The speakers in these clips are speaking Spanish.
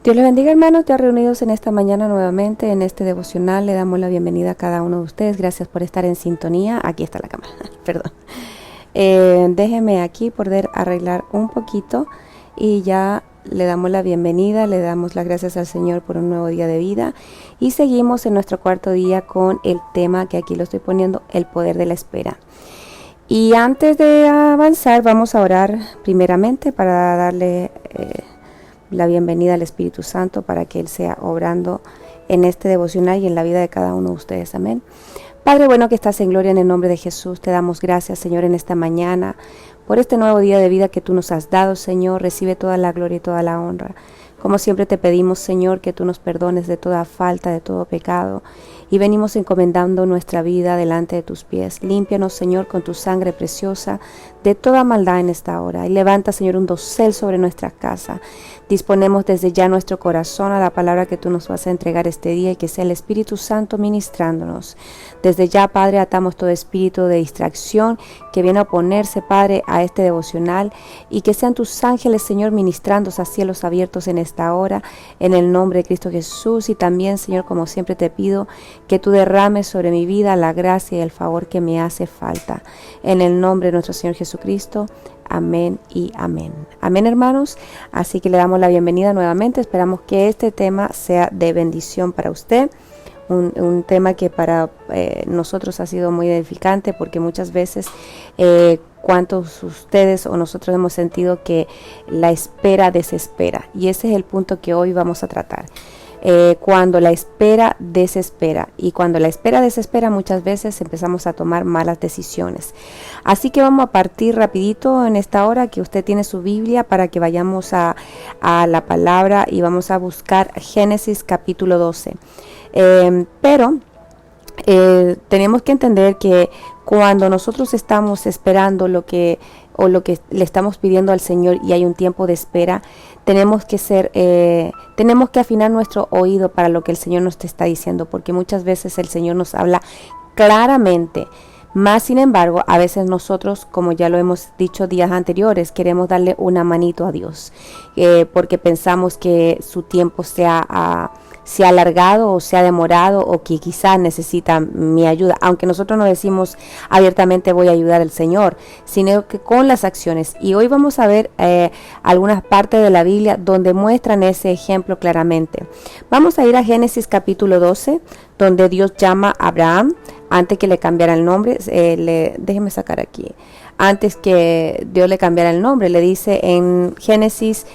Dios les bendiga, hermanos, ya reunidos en esta mañana nuevamente en este devocional. Le damos la bienvenida a cada uno de ustedes. Gracias por estar en sintonía. Aquí está la cámara, perdón. Déjenme aquí poder arreglar un poquito y ya le damos la bienvenida, le damos las gracias al Señor por un nuevo día de vida y seguimos en nuestro cuarto día con el tema que aquí lo estoy poniendo, el poder de la espera. Y antes de avanzar vamos a orar primeramente para darle la bienvenida al Espíritu Santo para que Él sea obrando en este devocional y en la vida de cada uno de ustedes. Amén. Padre bueno que estás en gloria, en el nombre de Jesús, te damos gracias, Señor, en esta mañana por este nuevo día de vida que tú nos has dado, Señor. Recibe toda la gloria y toda la honra. Como siempre te pedimos, Señor, que tú nos perdones de toda falta, de todo pecado. Y venimos encomendando nuestra vida delante de tus pies. Límpianos, Señor, con tu sangre preciosa de toda maldad en esta hora. Y levanta, Señor, un dosel sobre nuestra casa. Disponemos desde ya nuestro corazón a la palabra que tú nos vas a entregar este día y que sea el Espíritu Santo ministrándonos. Desde ya, Padre, atamos todo espíritu de distracción que viene a oponerse, Padre, a este devocional y que sean tus ángeles, Señor, ministrando a cielos abiertos en esta hora, en el nombre de Cristo Jesús. Y también, Señor, como siempre te pido, que tú derrames sobre mi vida la gracia y el favor que me hace falta. En el nombre de nuestro Señor Jesucristo. Amén y amén. Amén, hermanos. Así que le damos la bienvenida nuevamente. Esperamos que este tema sea de bendición para usted. Un tema que para nosotros ha sido muy edificante porque muchas veces cuántos ustedes o nosotros hemos sentido que la espera desespera. Y ese es el punto que hoy vamos a tratar. Cuando la espera desespera, y cuando la espera desespera muchas veces empezamos a tomar malas decisiones. Así que vamos a partir rapidito en esta hora que usted tiene su Biblia para que vayamos a la palabra y vamos a buscar Génesis capítulo 12. Pero tenemos que entender que cuando nosotros estamos esperando lo que le estamos pidiendo al Señor y hay un tiempo de espera, tenemos que afinar nuestro oído para lo que el Señor nos está diciendo, porque muchas veces el Señor nos habla claramente. Más sin embargo, a veces nosotros, como ya lo hemos dicho días anteriores, queremos darle una manito a Dios, porque pensamos que su tiempo se ha alargado o se ha demorado o que quizás necesita mi ayuda, aunque nosotros no decimos abiertamente voy a ayudar al Señor, sino que con las acciones. Y hoy vamos a ver algunas partes de la Biblia donde muestran ese ejemplo claramente. Vamos a ir a Génesis capítulo 12, donde Dios llama a Abraham antes que le cambiara el nombre. Déjeme sacar aquí. Antes que Dios le cambiara el nombre, le dice en Génesis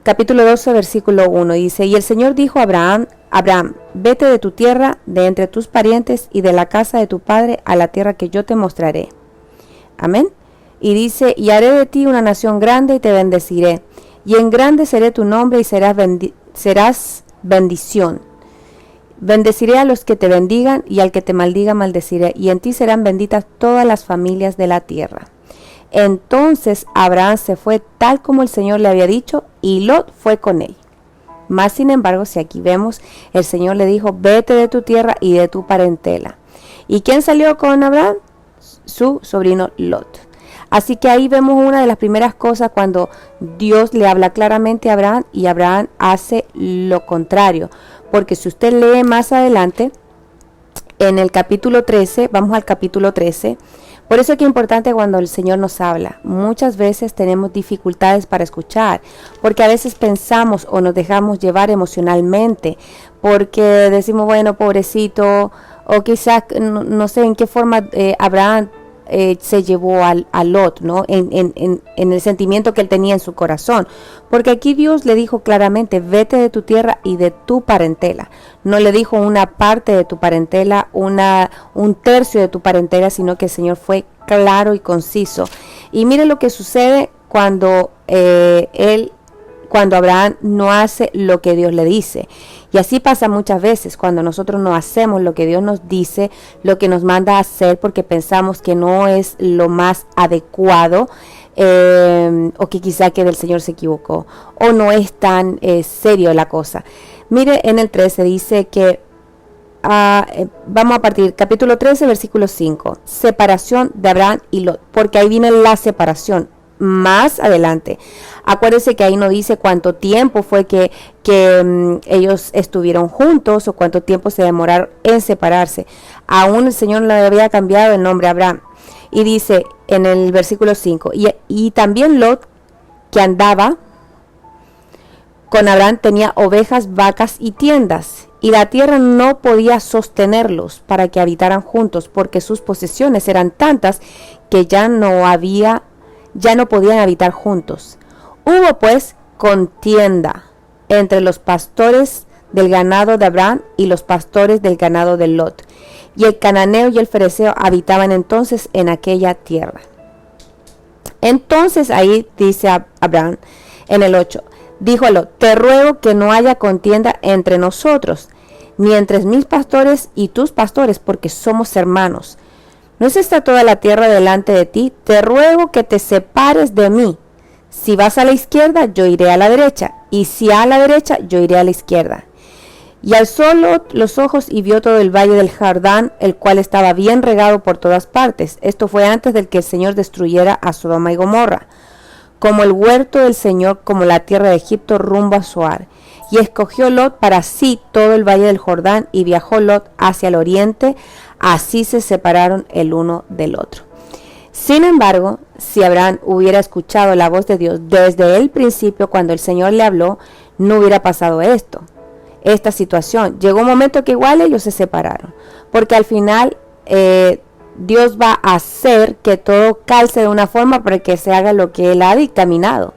capítulo 12, versículo 1, dice: y el Señor dijo a Abraham: Abraham, vete de tu tierra, de entre tus parientes y de la casa de tu padre a la tierra que yo te mostraré. Amén. Y dice: y haré de ti una nación grande y te bendeciré, y engrandeceré tu nombre y serás bendición. Bendeciré a los que te bendigan y al que te maldiga maldeciré, y en ti serán benditas todas las familias de la tierra. Entonces Abraham se fue tal como el Señor le había dicho, y Lot fue con él. Más sin embargo, si aquí vemos, el Señor le dijo: vete de tu tierra y de tu parentela. ¿Y quién salió con Abraham? Su sobrino Lot. Así que ahí vemos una de las primeras cosas cuando Dios le habla claramente a Abraham y Abraham hace lo contrario. Porque si usted lee más adelante, en el capítulo 13, vamos al capítulo 13, por eso es que es importante cuando el Señor nos habla. Muchas veces tenemos dificultades para escuchar, porque a veces pensamos o nos dejamos llevar emocionalmente, porque decimos, bueno, pobrecito, o quizás no sé en qué forma Abraham se llevó a Lot, ¿no? En el sentimiento que él tenía en su corazón, porque aquí Dios le dijo claramente: vete de tu tierra y de tu parentela. No le dijo una parte de tu parentela, un tercio de tu parentela, sino que el Señor fue claro y conciso. Y mire lo que sucede cuando Abraham no hace lo que Dios le dice. Y así pasa muchas veces cuando nosotros no hacemos lo que Dios nos dice, lo que nos manda a hacer, porque pensamos que no es lo más adecuado, o que quizá que el Señor se equivocó, o no es tan serio la cosa. Mire, en el 13 dice que vamos a partir, capítulo 13, versículo 5, separación de Abraham y Lot, porque ahí viene la separación. más adelante. Acuérdense que ahí no dice cuánto tiempo fue que ellos estuvieron juntos o cuánto tiempo se demoraron en separarse. Aún el Señor le había cambiado el nombre a Abraham. Y dice en el versículo 5, y también Lot, que andaba con Abraham, tenía ovejas, vacas y tiendas, y la tierra no podía sostenerlos para que habitaran juntos, porque sus posesiones eran tantas que ya no podían habitar juntos. Hubo pues contienda entre los pastores del ganado de Abraham y los pastores del ganado de Lot, y el cananeo y el fereceo habitaban entonces en aquella tierra. Entonces ahí dice Abraham en el 8, dijo a Lot, te ruego que no haya contienda entre nosotros, ni entre mis pastores y tus pastores, porque somos hermanos. ¿No es esta toda la tierra delante de ti? Te ruego que te separes de mí. Si vas a la izquierda, yo iré a la derecha, y si a la derecha, yo iré a la izquierda. Y alzó Lot los ojos y vio todo el valle del Jordán, el cual estaba bien regado por todas partes. Esto fue antes de que el Señor destruyera a Sodoma y Gomorra, como el huerto del Señor, como la tierra de Egipto rumbo a Zoar. Y escogió Lot para sí todo el valle del Jordán, y viajó Lot hacia el oriente. Así se separaron el uno del otro. Sin embargo, si Abraham hubiera escuchado la voz de Dios desde el principio, cuando el Señor le habló, no hubiera pasado esta situación. Llegó un momento que igual ellos se separaron, porque al final Dios va a hacer que todo calce de una forma para que se haga lo que Él ha dictaminado.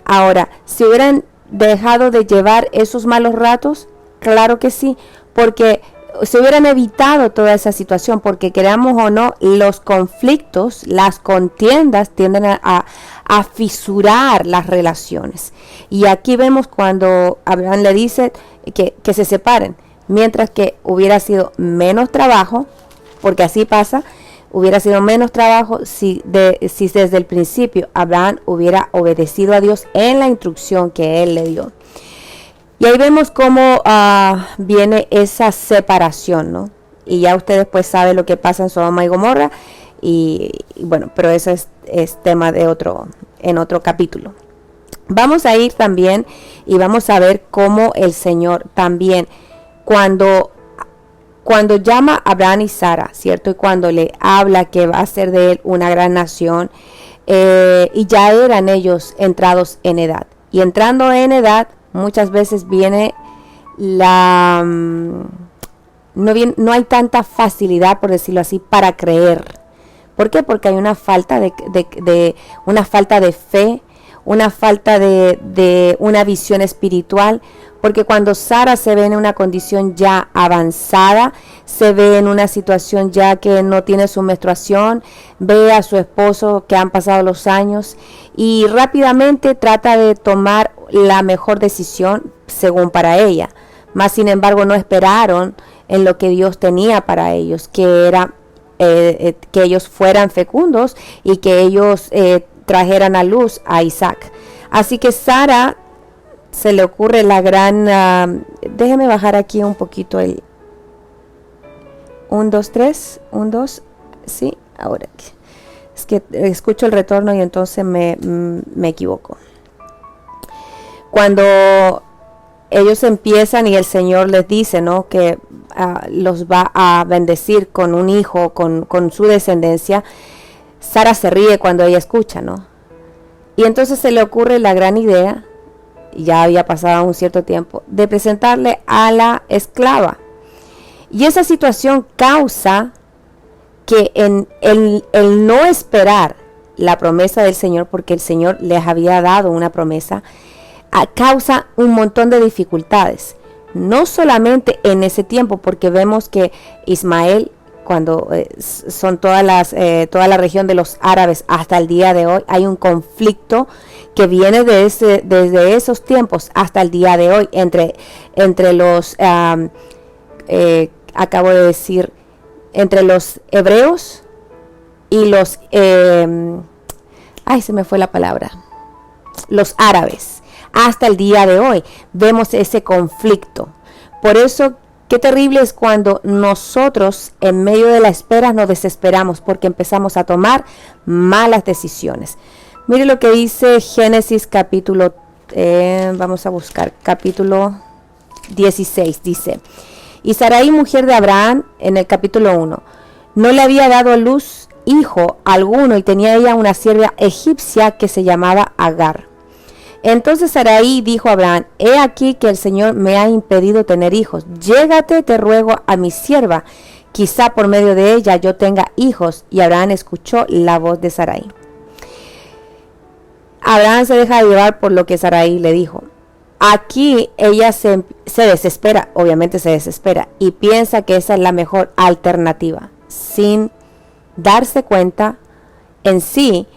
Ahora, si hubieran dejado de llevar esos malos ratos, claro que sí, porque se hubieran evitado toda esa situación, porque queramos o no, los conflictos, las contiendas tienden a fisurar las relaciones. Y aquí vemos cuando Abraham le dice que se separen, mientras que hubiera sido menos trabajo, porque así pasa, hubiera sido menos trabajo si desde el principio Abraham hubiera obedecido a Dios en la instrucción que Él le dio. Y ahí vemos cómo viene esa separación, ¿no? Y ya ustedes pues saben lo que pasa en Sodoma y Gomorra, y bueno, pero eso es tema en otro capítulo. Vamos a ir también y vamos a ver cómo el Señor también, cuando llama a Abraham y Sara, ¿cierto? Y cuando le habla que va a ser de él una gran nación, y ya eran ellos entrados en edad. Y entrando en edad, muchas veces viene no hay tanta facilidad, por decirlo así, para creer. ¿Por qué? Porque hay una falta una falta de fe, una falta de una visión espiritual, porque cuando Sara se ve en una condición ya avanzada, se ve en una situación ya que no tiene su menstruación, ve a su esposo que han pasado los años y rápidamente trata de tomar la mejor decisión según para ella. Mas sin embargo no esperaron en lo que Dios tenía para ellos, que era que ellos fueran fecundos y que ellos trajeran a luz a Isaac. Así que Sara se le ocurre la gran, déjeme bajar aquí un poquito el 1, 2, 3, 1, 2, sí, ahora es que escucho el retorno y entonces me equivoco. Cuando ellos empiezan y el Señor les dice, ¿no?, que los va a bendecir con un hijo, con su descendencia, Sara se ríe cuando ella escucha, ¿no? Y entonces se le ocurre la gran idea, ya había pasado un cierto tiempo, de presentarle a la esclava. Y esa situación causa que en el no esperar la promesa del Señor, porque el Señor les había dado una promesa, causa un montón de dificultades. No solamente en ese tiempo, porque vemos que Ismael, cuando son toda la región de los árabes hasta el día de hoy, hay un conflicto que viene desde esos tiempos hasta el día de hoy entre los acabo de decir, entre los hebreos y los se me fue la palabra, los árabes. Hasta el día de hoy vemos ese conflicto. Por eso, qué terrible es cuando nosotros en medio de la espera nos desesperamos porque empezamos a tomar malas decisiones. Mire lo que dice Génesis capítulo, vamos a buscar, capítulo 16, dice: y Sarai, mujer de Abraham, en el capítulo 1, no le había dado a luz hijo alguno y tenía ella una sierva egipcia que se llamaba Agar. Entonces Sarai dijo a Abraham: he aquí que el Señor me ha impedido tener hijos. Llégate, te ruego, a mi sierva, quizá por medio de ella yo tenga hijos. Y Abraham escuchó la voz de Sarai. Abraham se deja llevar por lo que Sarai le dijo. Aquí ella se desespera, obviamente se desespera, y piensa que esa es la mejor alternativa, sin darse cuenta en sí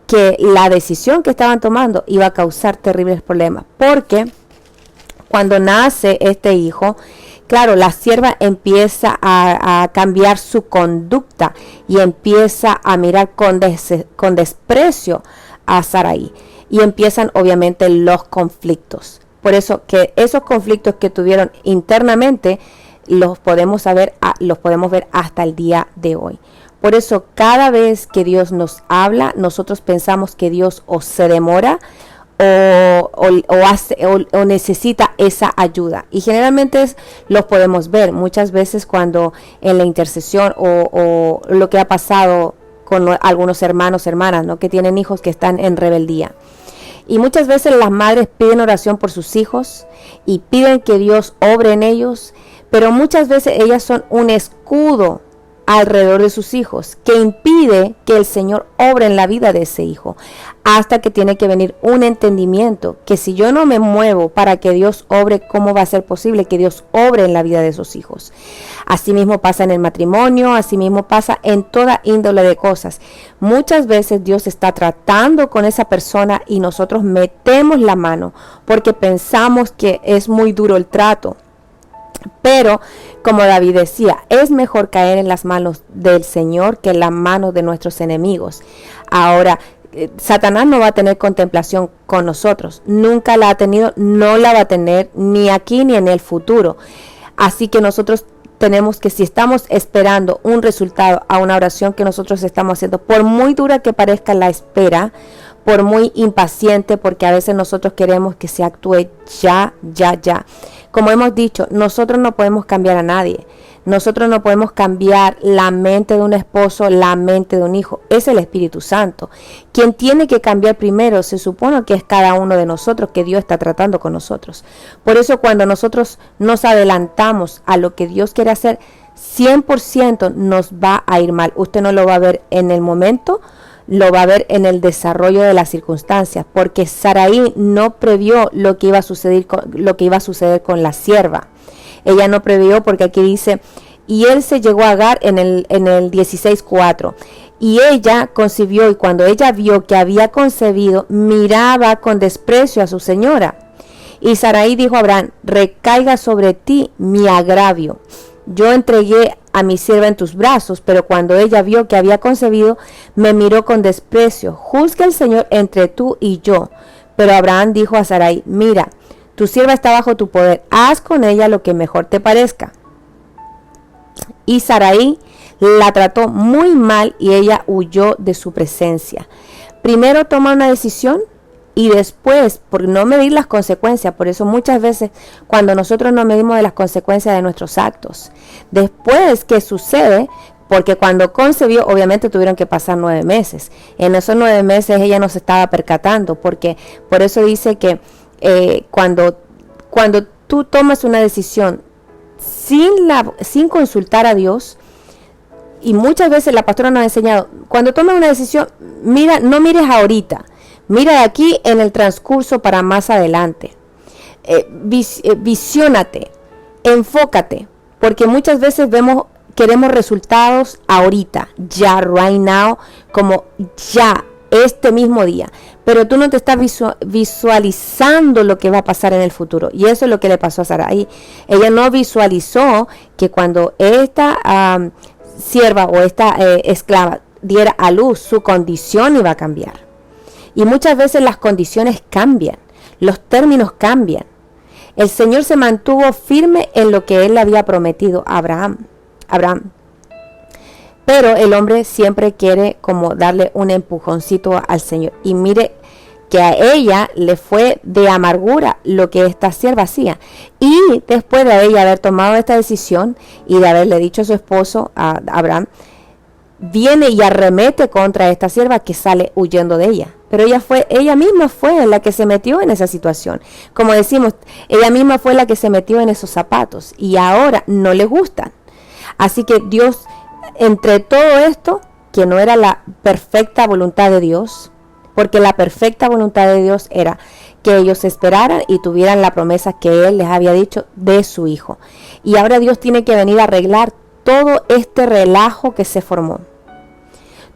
que la decisión que estaban tomando iba a causar terribles problemas, porque cuando nace este hijo, claro, la sierva empieza a cambiar su conducta y empieza a mirar con desprecio a Sarai, y empiezan obviamente los conflictos. Por eso que esos conflictos que tuvieron internamente los podemos ver hasta el día de hoy. Por eso cada vez que Dios nos habla, nosotros pensamos que Dios o se demora o necesita esa ayuda. Y generalmente los podemos ver muchas veces cuando en la intercesión o lo que ha pasado con algunos hermanos, hermanas, ¿no?, que tienen hijos que están en rebeldía. Y muchas veces las madres piden oración por sus hijos y piden que Dios obre en ellos, pero muchas veces ellas son un escudo alrededor de sus hijos que impide que el Señor obre en la vida de ese hijo, hasta que tiene que venir un entendimiento que si yo no me muevo para que Dios obre, ¿cómo va a ser posible que Dios obre en la vida de esos hijos? Asimismo pasa en el matrimonio, asimismo pasa en toda índole de cosas. Muchas veces Dios está tratando con esa persona y nosotros metemos la mano porque pensamos que es muy duro el trato. Pero, como David decía, es mejor caer en las manos del Señor que en las manos de nuestros enemigos. Ahora, Satanás no va a tener contemplación con nosotros. Nunca la ha tenido, no la va a tener ni aquí ni en el futuro. Así que nosotros tenemos que, si estamos esperando un resultado a una oración que nosotros estamos haciendo, por muy dura que parezca la espera, por muy impaciente, porque a veces nosotros queremos que se actúe ya. Como hemos dicho, nosotros no podemos cambiar a nadie. Nosotros no podemos cambiar la mente de un esposo, la mente de un hijo. Es el Espíritu Santo. Quien tiene que cambiar primero, se supone que es cada uno de nosotros, que Dios está tratando con nosotros. Por eso cuando nosotros nos adelantamos a lo que Dios quiere hacer, 100% nos va a ir mal. Usted no lo va a ver en el momento, lo va a ver en el desarrollo de las circunstancias, porque Sarai no previó lo que iba a suceder con la sierva. Ella no previó, porque aquí dice: y él se llegó a Agar en el 16:4, y ella concibió, y cuando ella vio que había concebido, miraba con desprecio a su señora. Y Sarai dijo a Abraham: recaiga sobre ti mi agravio. Yo entregué a mi sierva en tus brazos, pero cuando ella vio que había concebido, me miró con desprecio. Juzga el Señor entre tú y yo. Pero Abraham dijo a Sarai: mira, tu sierva está bajo tu poder, haz con ella lo que mejor te parezca. Y Sarai la trató muy mal y ella huyó de su presencia. Primero toma una decisión y después, por no medir las consecuencias. Por eso muchas veces cuando nosotros no medimos de las consecuencias de nuestros actos, después que sucede, porque cuando concebió obviamente tuvieron que pasar 9 meses. En esos 9 meses ella no se estaba percatando, porque por eso dice que cuando tú tomas una decisión sin consultar a Dios, y muchas veces la pastora nos ha enseñado, cuando tomas una decisión, no mires ahorita, mira de aquí en el transcurso para más adelante. Visiónate, enfócate, porque muchas veces queremos resultados ahorita, ya, right now, como ya, este mismo día, pero tú no te estás visualizando lo que va a pasar en el futuro. Y eso es lo que le pasó a Sarai. Ella no visualizó que cuando esta sierva o esta esclava diera a luz, su condición iba a cambiar. Y muchas veces las condiciones cambian, los términos cambian. El Señor se mantuvo firme en lo que Él le había prometido a Abraham. Pero el hombre siempre quiere como darle un empujoncito al Señor. Y mire que a ella le fue de amargura lo que esta sierva hacía. Y después de ella haber tomado esta decisión y de haberle dicho a su esposo, a Abraham, viene y arremete contra esta sierva que sale huyendo de ella. Pero ella misma fue la que se metió en esa situación. Como decimos, ella misma fue la que se metió en esos zapatos y ahora no le gustan. Así que Dios, entre todo esto, que no era la perfecta voluntad de Dios, porque la perfecta voluntad de Dios era que ellos esperaran y tuvieran la promesa que Él les había dicho de su hijo. Y ahora Dios tiene que venir a arreglar todo este relajo que se formó.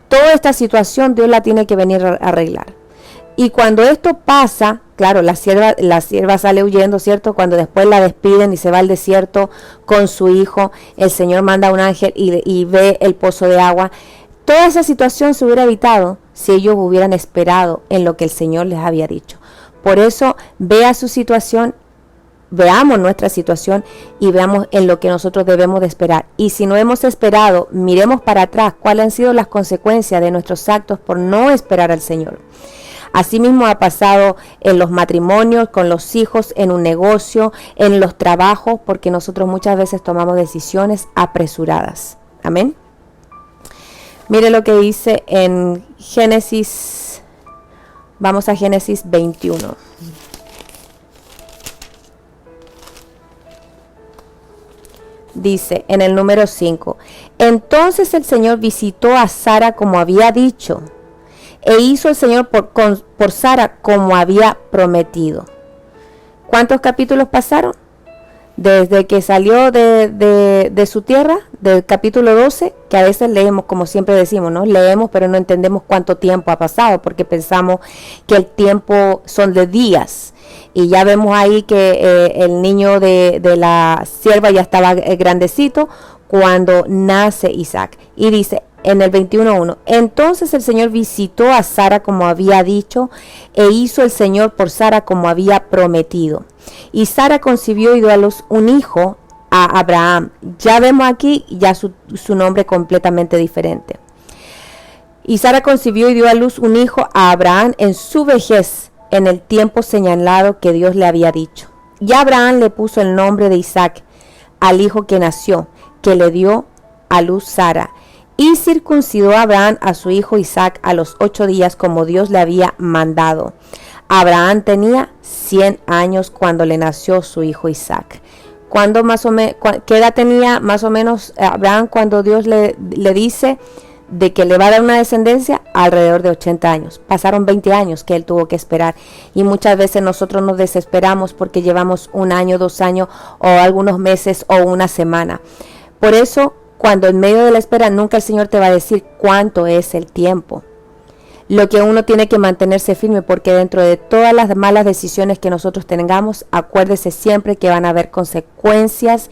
Toda esta situación Dios la tiene que venir a arreglar. Y cuando esto pasa, claro, la sierva sale huyendo, ¿cierto? Cuando después la despiden y se va al desierto con su hijo, el Señor manda a un ángel y ve el pozo de agua. Toda esa situación se hubiera evitado si ellos hubieran esperado en lo que el Señor les había dicho. Por eso, vea su situación, veamos nuestra situación y veamos en lo que nosotros debemos de esperar. Y si no hemos esperado, miremos para atrás cuáles han sido las consecuencias de nuestros actos por no esperar al Señor. Asimismo ha pasado en los matrimonios, con los hijos, en un negocio, en los trabajos, porque nosotros muchas veces tomamos decisiones apresuradas. Amén. Mire lo que dice en Génesis, vamos a Génesis 21. Dice en el número 5, entonces el Señor visitó a Sara como había dicho, e hizo el Señor por Sara como había prometido. ¿Cuántos capítulos pasaron? Desde que salió de su tierra, del capítulo 12, que a veces leemos, como siempre decimos, ¿no? Leemos, pero no entendemos cuánto tiempo ha pasado, porque pensamos que el tiempo son de días. Y ya vemos ahí que el niño de la sierva ya estaba grandecito cuando nace Isaac. Y dice en el 21:1, entonces el Señor visitó a Sara como había dicho, e hizo el Señor por Sara como había prometido. Y Sara concibió y dio a luz un hijo a Abraham. Ya vemos aquí ya su nombre completamente diferente. Y Sara concibió y dio a luz un hijo a Abraham en su vejez, en el tiempo señalado que Dios le había dicho. Y Abraham le puso el nombre de Isaac al hijo que nació, que le dio a luz Sara. Y circuncidó a Abraham a su hijo Isaac a los 8 días como Dios le había mandado. Abraham tenía 100 años cuando le nació su hijo Isaac. ¿Qué edad tenía más o menos Abraham cuando Dios le dice de que le va a dar una descendencia? Alrededor de 80 años. Pasaron 20 años que él tuvo que esperar. Y muchas veces nosotros nos desesperamos porque llevamos 1 año, 2 años o algunos meses o una semana. Por eso, cuando en medio de la espera, nunca el Señor te va a decir cuánto es el tiempo. Lo que uno tiene que mantenerse firme, porque dentro de todas las malas decisiones que nosotros tengamos, acuérdese siempre que van a haber consecuencias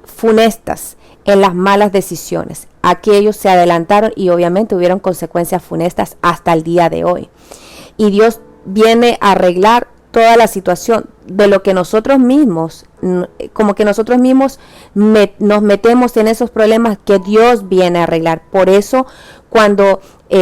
funestas en las malas decisiones. Aquellos se adelantaron y obviamente hubieron consecuencias funestas hasta el día de hoy. Y Dios viene a arreglar toda la situación de lo que nosotros mismos, como que nosotros mismos nos metemos en esos problemas que Dios viene a arreglar. Por eso cuando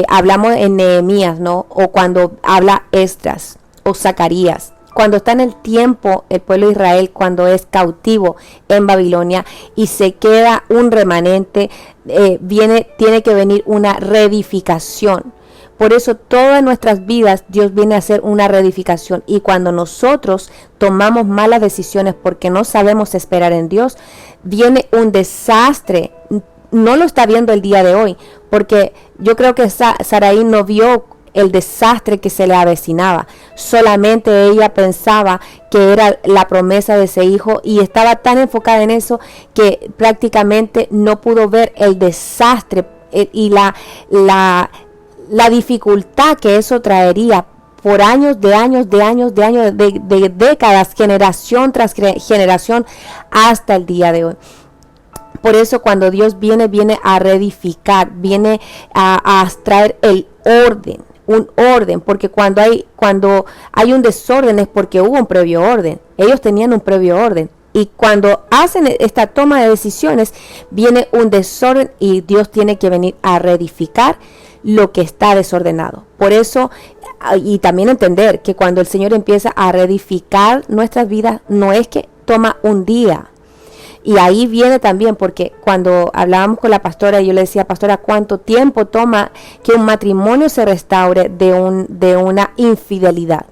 hablamos en Nehemías, ¿no? O cuando habla Esdras o Zacarías, cuando está en el tiempo el pueblo de Israel, cuando es cautivo en Babilonia y se queda un remanente, tiene que venir una reedificación. Por eso todas nuestras vidas Dios viene a hacer una reedificación, y cuando nosotros tomamos malas decisiones porque no sabemos esperar en Dios, viene un desastre. No lo está viendo el día de hoy, porque yo creo que Sarai no vio el desastre que se le avecinaba. Solamente ella pensaba que era la promesa de ese hijo y estaba tan enfocada en eso que prácticamente no pudo ver el desastre y la dificultad que eso traería por años, de décadas, generación tras generación, hasta el día de hoy. Por eso cuando Dios viene a reedificar, viene a traer el orden, un orden, porque cuando hay un desorden es porque hubo un previo orden. Ellos tenían un previo orden Y cuando hacen esta toma de decisiones, viene un desorden y Dios tiene que venir a reedificar lo que está desordenado. Por eso, y también entender que cuando el Señor empieza a reedificar nuestras vidas, no es que toma un día. Y ahí viene también, porque cuando hablábamos con la pastora, yo le decía, pastora, ¿cuánto tiempo toma que un matrimonio se restaure de una infidelidad?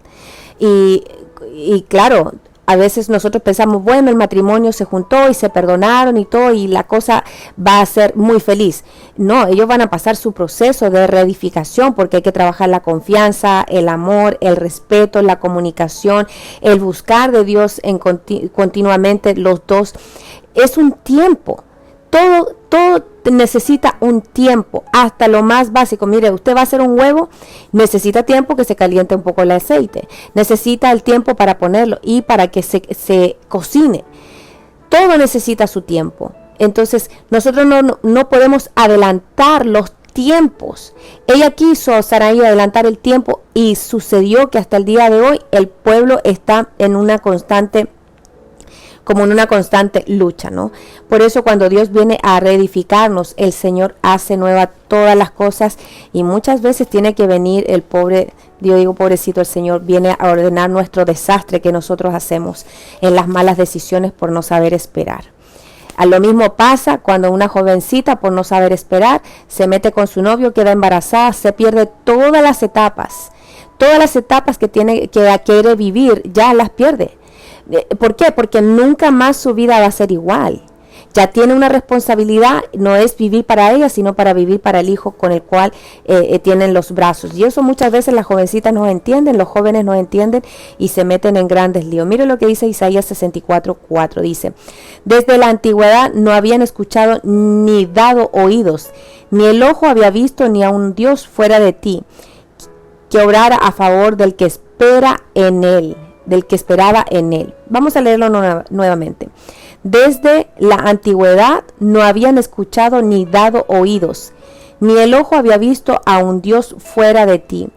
Y claro, a veces nosotros pensamos, bueno, el matrimonio se juntó y se perdonaron y todo, y la cosa va a ser muy feliz. No, ellos van a pasar su proceso de reedificación, porque hay que trabajar la confianza, el amor, el respeto, la comunicación, el buscar de Dios continuamente los dos. Es un tiempo. Todo necesita un tiempo, hasta lo más básico. Mire, usted va a hacer un huevo, necesita tiempo que se caliente un poco el aceite, necesita el tiempo para ponerlo y para que se cocine. Todo necesita su tiempo. Entonces, nosotros no podemos adelantar los tiempos. Ella quiso, Sarai, adelantar el tiempo y sucedió que hasta el día de hoy el pueblo está en una constante lucha, ¿no? Por eso cuando Dios viene a reedificarnos, el Señor hace nueva todas las cosas y muchas veces tiene que venir el pobre, yo digo pobrecito, el Señor viene a ordenar nuestro desastre que nosotros hacemos en las malas decisiones por no saber esperar. A lo mismo pasa cuando una jovencita por no saber esperar se mete con su novio, queda embarazada, se pierde todas las etapas que quiere vivir, ya las pierde. ¿Por qué? Porque nunca más su vida va a ser igual. Ya tiene una responsabilidad, no es vivir para ella, sino para vivir para el hijo con el cual tienen los brazos. Y eso muchas veces las jovencitas no entienden, los jóvenes no entienden y se meten en grandes líos. Mire lo que dice Isaías 64:4. Dice, desde la antigüedad no habían escuchado ni dado oídos, ni el ojo había visto ni a un Dios fuera de ti, que obrara a favor del que espera en él. Del que esperaba en él. Vamos a leerlo nuevamente. Desde la antigüedad no habían escuchado ni dado oídos, ni el ojo había visto a un Dios fuera de ti,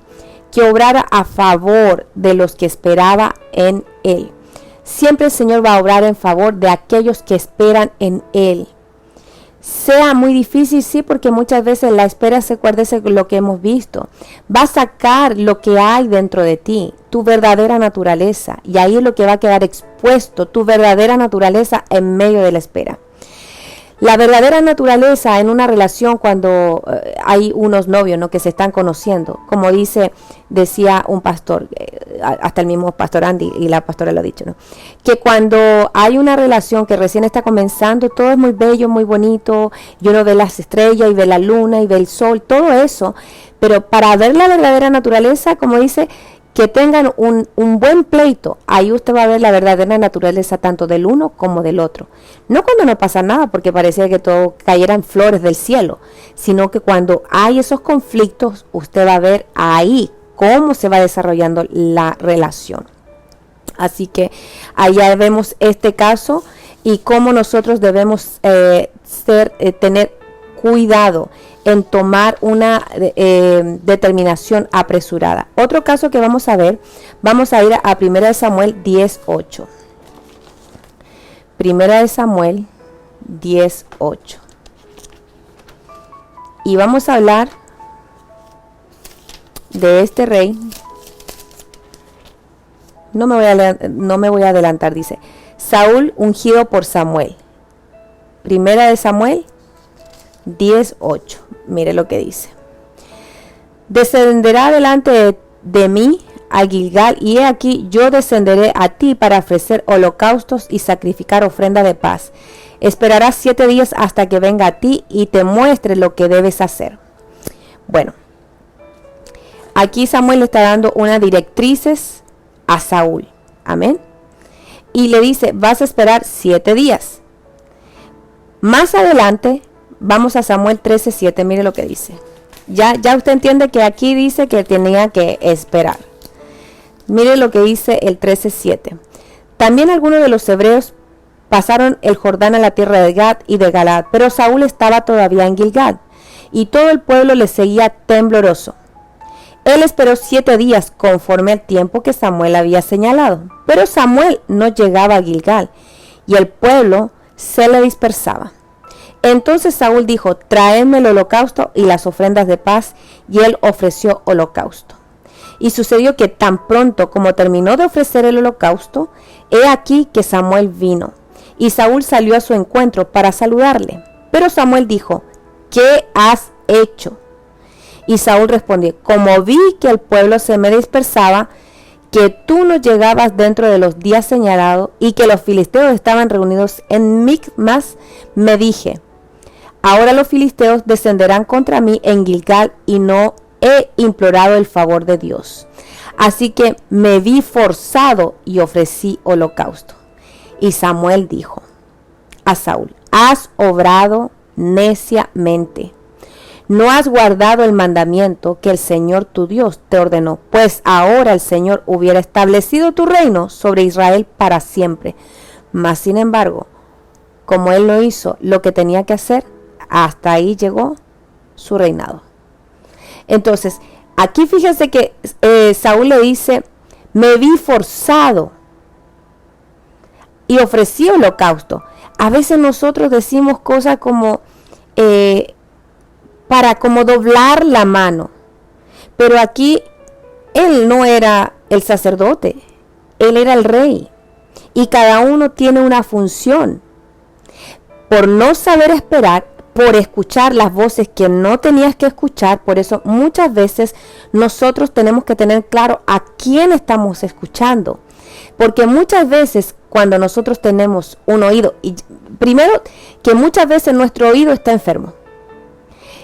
que obrara a favor de los que esperaba en él. Siempre el Señor va a obrar en favor de aquellos que esperan en él. Sea muy difícil, sí, porque muchas veces la espera se acuérdese lo que hemos visto. Va a sacar lo que hay dentro de ti, tu verdadera naturaleza, y ahí es lo que va a quedar expuesto, tu verdadera naturaleza en medio de la espera. La verdadera naturaleza en una relación cuando hay unos novios, ¿no?, que se están conociendo, como decía un pastor, hasta el mismo pastor Andy y la pastora lo ha dicho, ¿no?, que cuando hay una relación que recién está comenzando, todo es muy bello, muy bonito, y uno ve las estrellas y ve la luna y ve el sol, todo eso, pero para ver la verdadera naturaleza, como dice, que tengan un buen pleito, ahí usted va a ver la verdadera naturaleza tanto del uno como del otro. No cuando no pasa nada, porque parecía que todo cayeran flores del cielo, sino que cuando hay esos conflictos, usted va a ver ahí cómo se va desarrollando la relación. Así que allá vemos este caso y cómo nosotros debemos tener cuidado en tomar una determinación apresurada. Otro caso que vamos a ver, vamos a ir a 1 Samuel 10:8. 1 Samuel 10:8. Y vamos a hablar de este rey. No me voy a adelantar, dice Saúl ungido por Samuel. 1 Samuel 10:8. Mire lo que dice. Descenderá delante de mí a Gilgal, y he aquí yo descenderé a ti para ofrecer holocaustos y sacrificar ofrenda de paz. Esperarás 7 días hasta que venga a ti y te muestre lo que debes hacer. Bueno, aquí Samuel le está dando unas directrices a Saúl. Amén. Y le dice, vas a esperar 7 días. Más adelante, vamos a Samuel 13:7, mire lo que dice. Ya usted entiende que aquí dice que tenía que esperar. Mire lo que dice el 13:7. También algunos de los hebreos pasaron el Jordán a la tierra de Gad y de Galaad, pero Saúl estaba todavía en Gilgad, y todo el pueblo le seguía tembloroso. Él esperó 7 días conforme al tiempo que Samuel había señalado, pero Samuel no llegaba a Gilgal, y el pueblo se le dispersaba. Entonces Saúl dijo: traedme el holocausto y las ofrendas de paz, y él ofreció holocausto. Y sucedió que tan pronto como terminó de ofrecer el holocausto, he aquí que Samuel vino, y Saúl salió a su encuentro para saludarle. Pero Samuel dijo: ¿qué has hecho? Y Saúl respondió: como vi que el pueblo se me dispersaba, que tú no llegabas dentro de los días señalados, y que los filisteos estaban reunidos en Micmas, me dije: ahora los filisteos descenderán contra mí en Gilgal, y no he implorado el favor de Dios. Así que me vi forzado y ofrecí holocausto. Y Samuel dijo a Saúl: has obrado neciamente. No has guardado el mandamiento que el Señor tu Dios te ordenó, pues ahora el Señor hubiera establecido tu reino sobre Israel para siempre. Mas sin embargo, como él no hizo lo que tenía que hacer, hasta ahí llegó su reinado. Entonces, aquí fíjense que Saúl le dice: me vi forzado y ofrecí holocausto. A veces nosotros decimos cosas como para como doblar la mano, pero aquí él no era el sacerdote, él era el rey, y cada uno tiene una función. Por no saber esperar, por escuchar las voces que no tenías que escuchar, por eso muchas veces nosotros tenemos que tener claro a quién estamos escuchando, porque muchas veces cuando nosotros tenemos un oído, y primero que muchas veces nuestro oído está enfermo,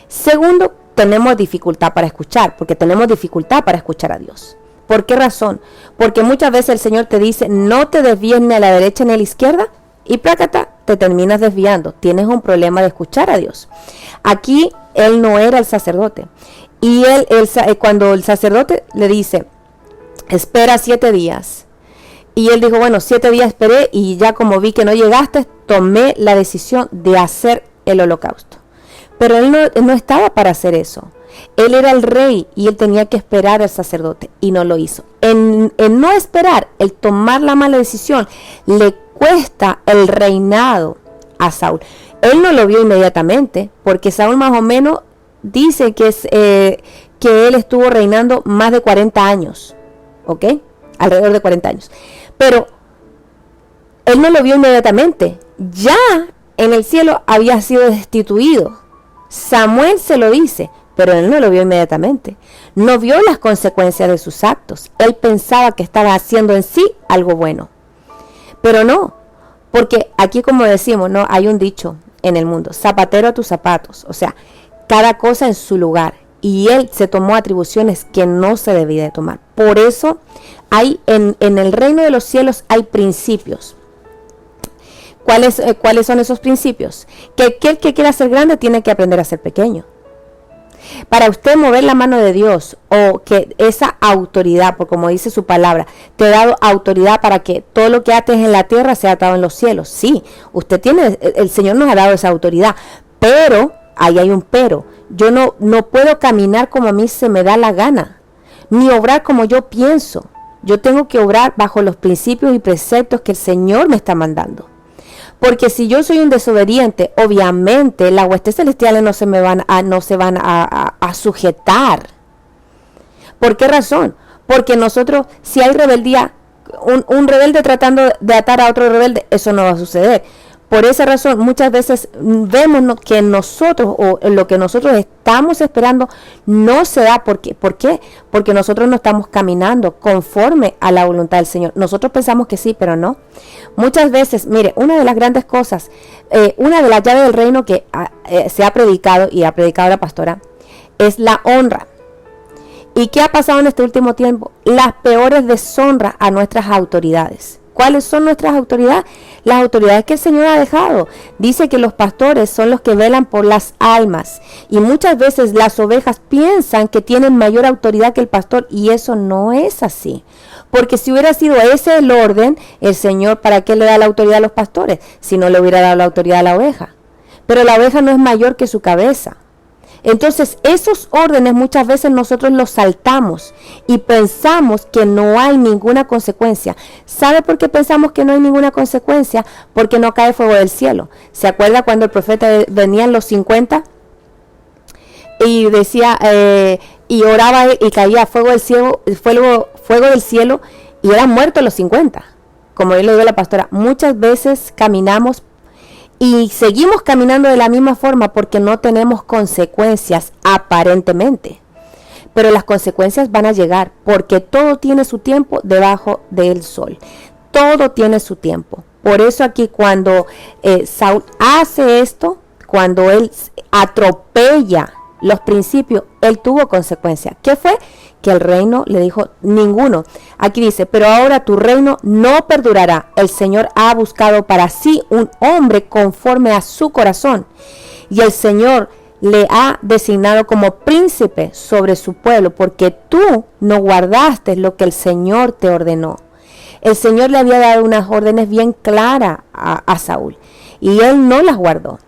segundo, tenemos dificultad para escuchar, porque tenemos dificultad para escuchar a Dios. ¿Por qué razón? Porque muchas veces el Señor te dice: no te desvíes ni a la derecha ni a la izquierda, y prácata, te terminas desviando. Tienes un problema de escuchar a Dios. Aquí él no era el sacerdote, y cuando el sacerdote le dice: espera 7 días, y él dijo: bueno, 7 días esperé, y ya como vi que no llegaste, tomé la decisión de hacer el holocausto. Pero él no estaba para hacer eso. Él era el rey y él tenía que esperar al sacerdote, y no lo hizo. En no esperar, el tomar la mala decisión, le cuesta el reinado a Saúl. Él no lo vio inmediatamente, porque Saúl más o menos dice que él estuvo reinando más de 40 años, ¿ok? Alrededor de 40 años. Pero él no lo vio inmediatamente. Ya en el cielo había sido destituido. Samuel se lo dice, pero él no lo vio inmediatamente. No vio las consecuencias de sus actos. Él pensaba que estaba haciendo en sí algo bueno. Pero no, porque aquí, como decimos, no hay un dicho en el mundo: zapatero a tus zapatos. O sea, cada cosa en su lugar. Y él se tomó atribuciones que no se debía de tomar. Por eso hay en el reino de los cielos hay principios. ¿Cuáles son esos principios? Que aquel que quiera ser grande tiene que aprender a ser pequeño. Para usted mover la mano de Dios, o que esa autoridad, porque como dice su palabra, te he dado autoridad para que todo lo que ates en la tierra sea atado en los cielos. Sí, usted tiene, el Señor nos ha dado esa autoridad, pero, ahí hay un pero, yo no puedo caminar como a mí se me da la gana, ni obrar como yo pienso. Yo tengo que obrar bajo los principios y preceptos que el Señor me está mandando. Porque si yo soy un desobediente, obviamente las huestes celestiales no se van a sujetar. ¿Por qué razón? Porque nosotros, si hay rebeldía, un rebelde tratando de atar a otro rebelde, eso no va a suceder. Por esa razón, muchas veces vemos que nosotros, o lo que nosotros estamos esperando, no se da. ¿Por qué? Porque nosotros no estamos caminando conforme a la voluntad del Señor. Nosotros pensamos que sí, pero no. Muchas veces, mire, una de las grandes cosas, una de las llaves del reino que se ha predicado, y ha predicado la pastora, es la honra. ¿Y qué ha pasado en este último tiempo? Las peores deshonras a nuestras autoridades. ¿Cuáles son nuestras autoridades? Las autoridades que el Señor ha dejado. Dice que los pastores son los que velan por las almas. Y muchas veces las ovejas piensan que tienen mayor autoridad que el pastor. Y eso no es así. Porque si hubiera sido ese el orden, el Señor, ¿para qué le da la autoridad a los pastores? Si no le hubiera dado la autoridad a la oveja. Pero la oveja no es mayor que su cabeza. Entonces, esos órdenes muchas veces nosotros los saltamos y pensamos que no hay ninguna consecuencia. ¿Sabe por qué pensamos que no hay ninguna consecuencia? Porque no cae fuego del cielo. ¿Se acuerda cuando el profeta venía en los 50? Y decía, y oraba y caía fuego del cielo, fuego del cielo, y eran muertos los 50. Como yo le digo a la pastora, muchas veces caminamos y seguimos caminando de la misma forma porque no tenemos consecuencias aparentemente. Pero las consecuencias van a llegar porque todo tiene su tiempo debajo del sol. Todo tiene su tiempo. Por eso aquí cuando Saúl hace esto, cuando él atropella los principios, él tuvo consecuencias. ¿Qué fue? Que el reino le dijo ninguno. Aquí dice, pero ahora tu reino no perdurará. El Señor ha buscado para sí un hombre conforme a su corazón. Y el Señor le ha designado como príncipe sobre su pueblo, porque tú no guardaste lo que el Señor te ordenó. El Señor le había dado unas órdenes bien claras a Saúl, y él no las guardó.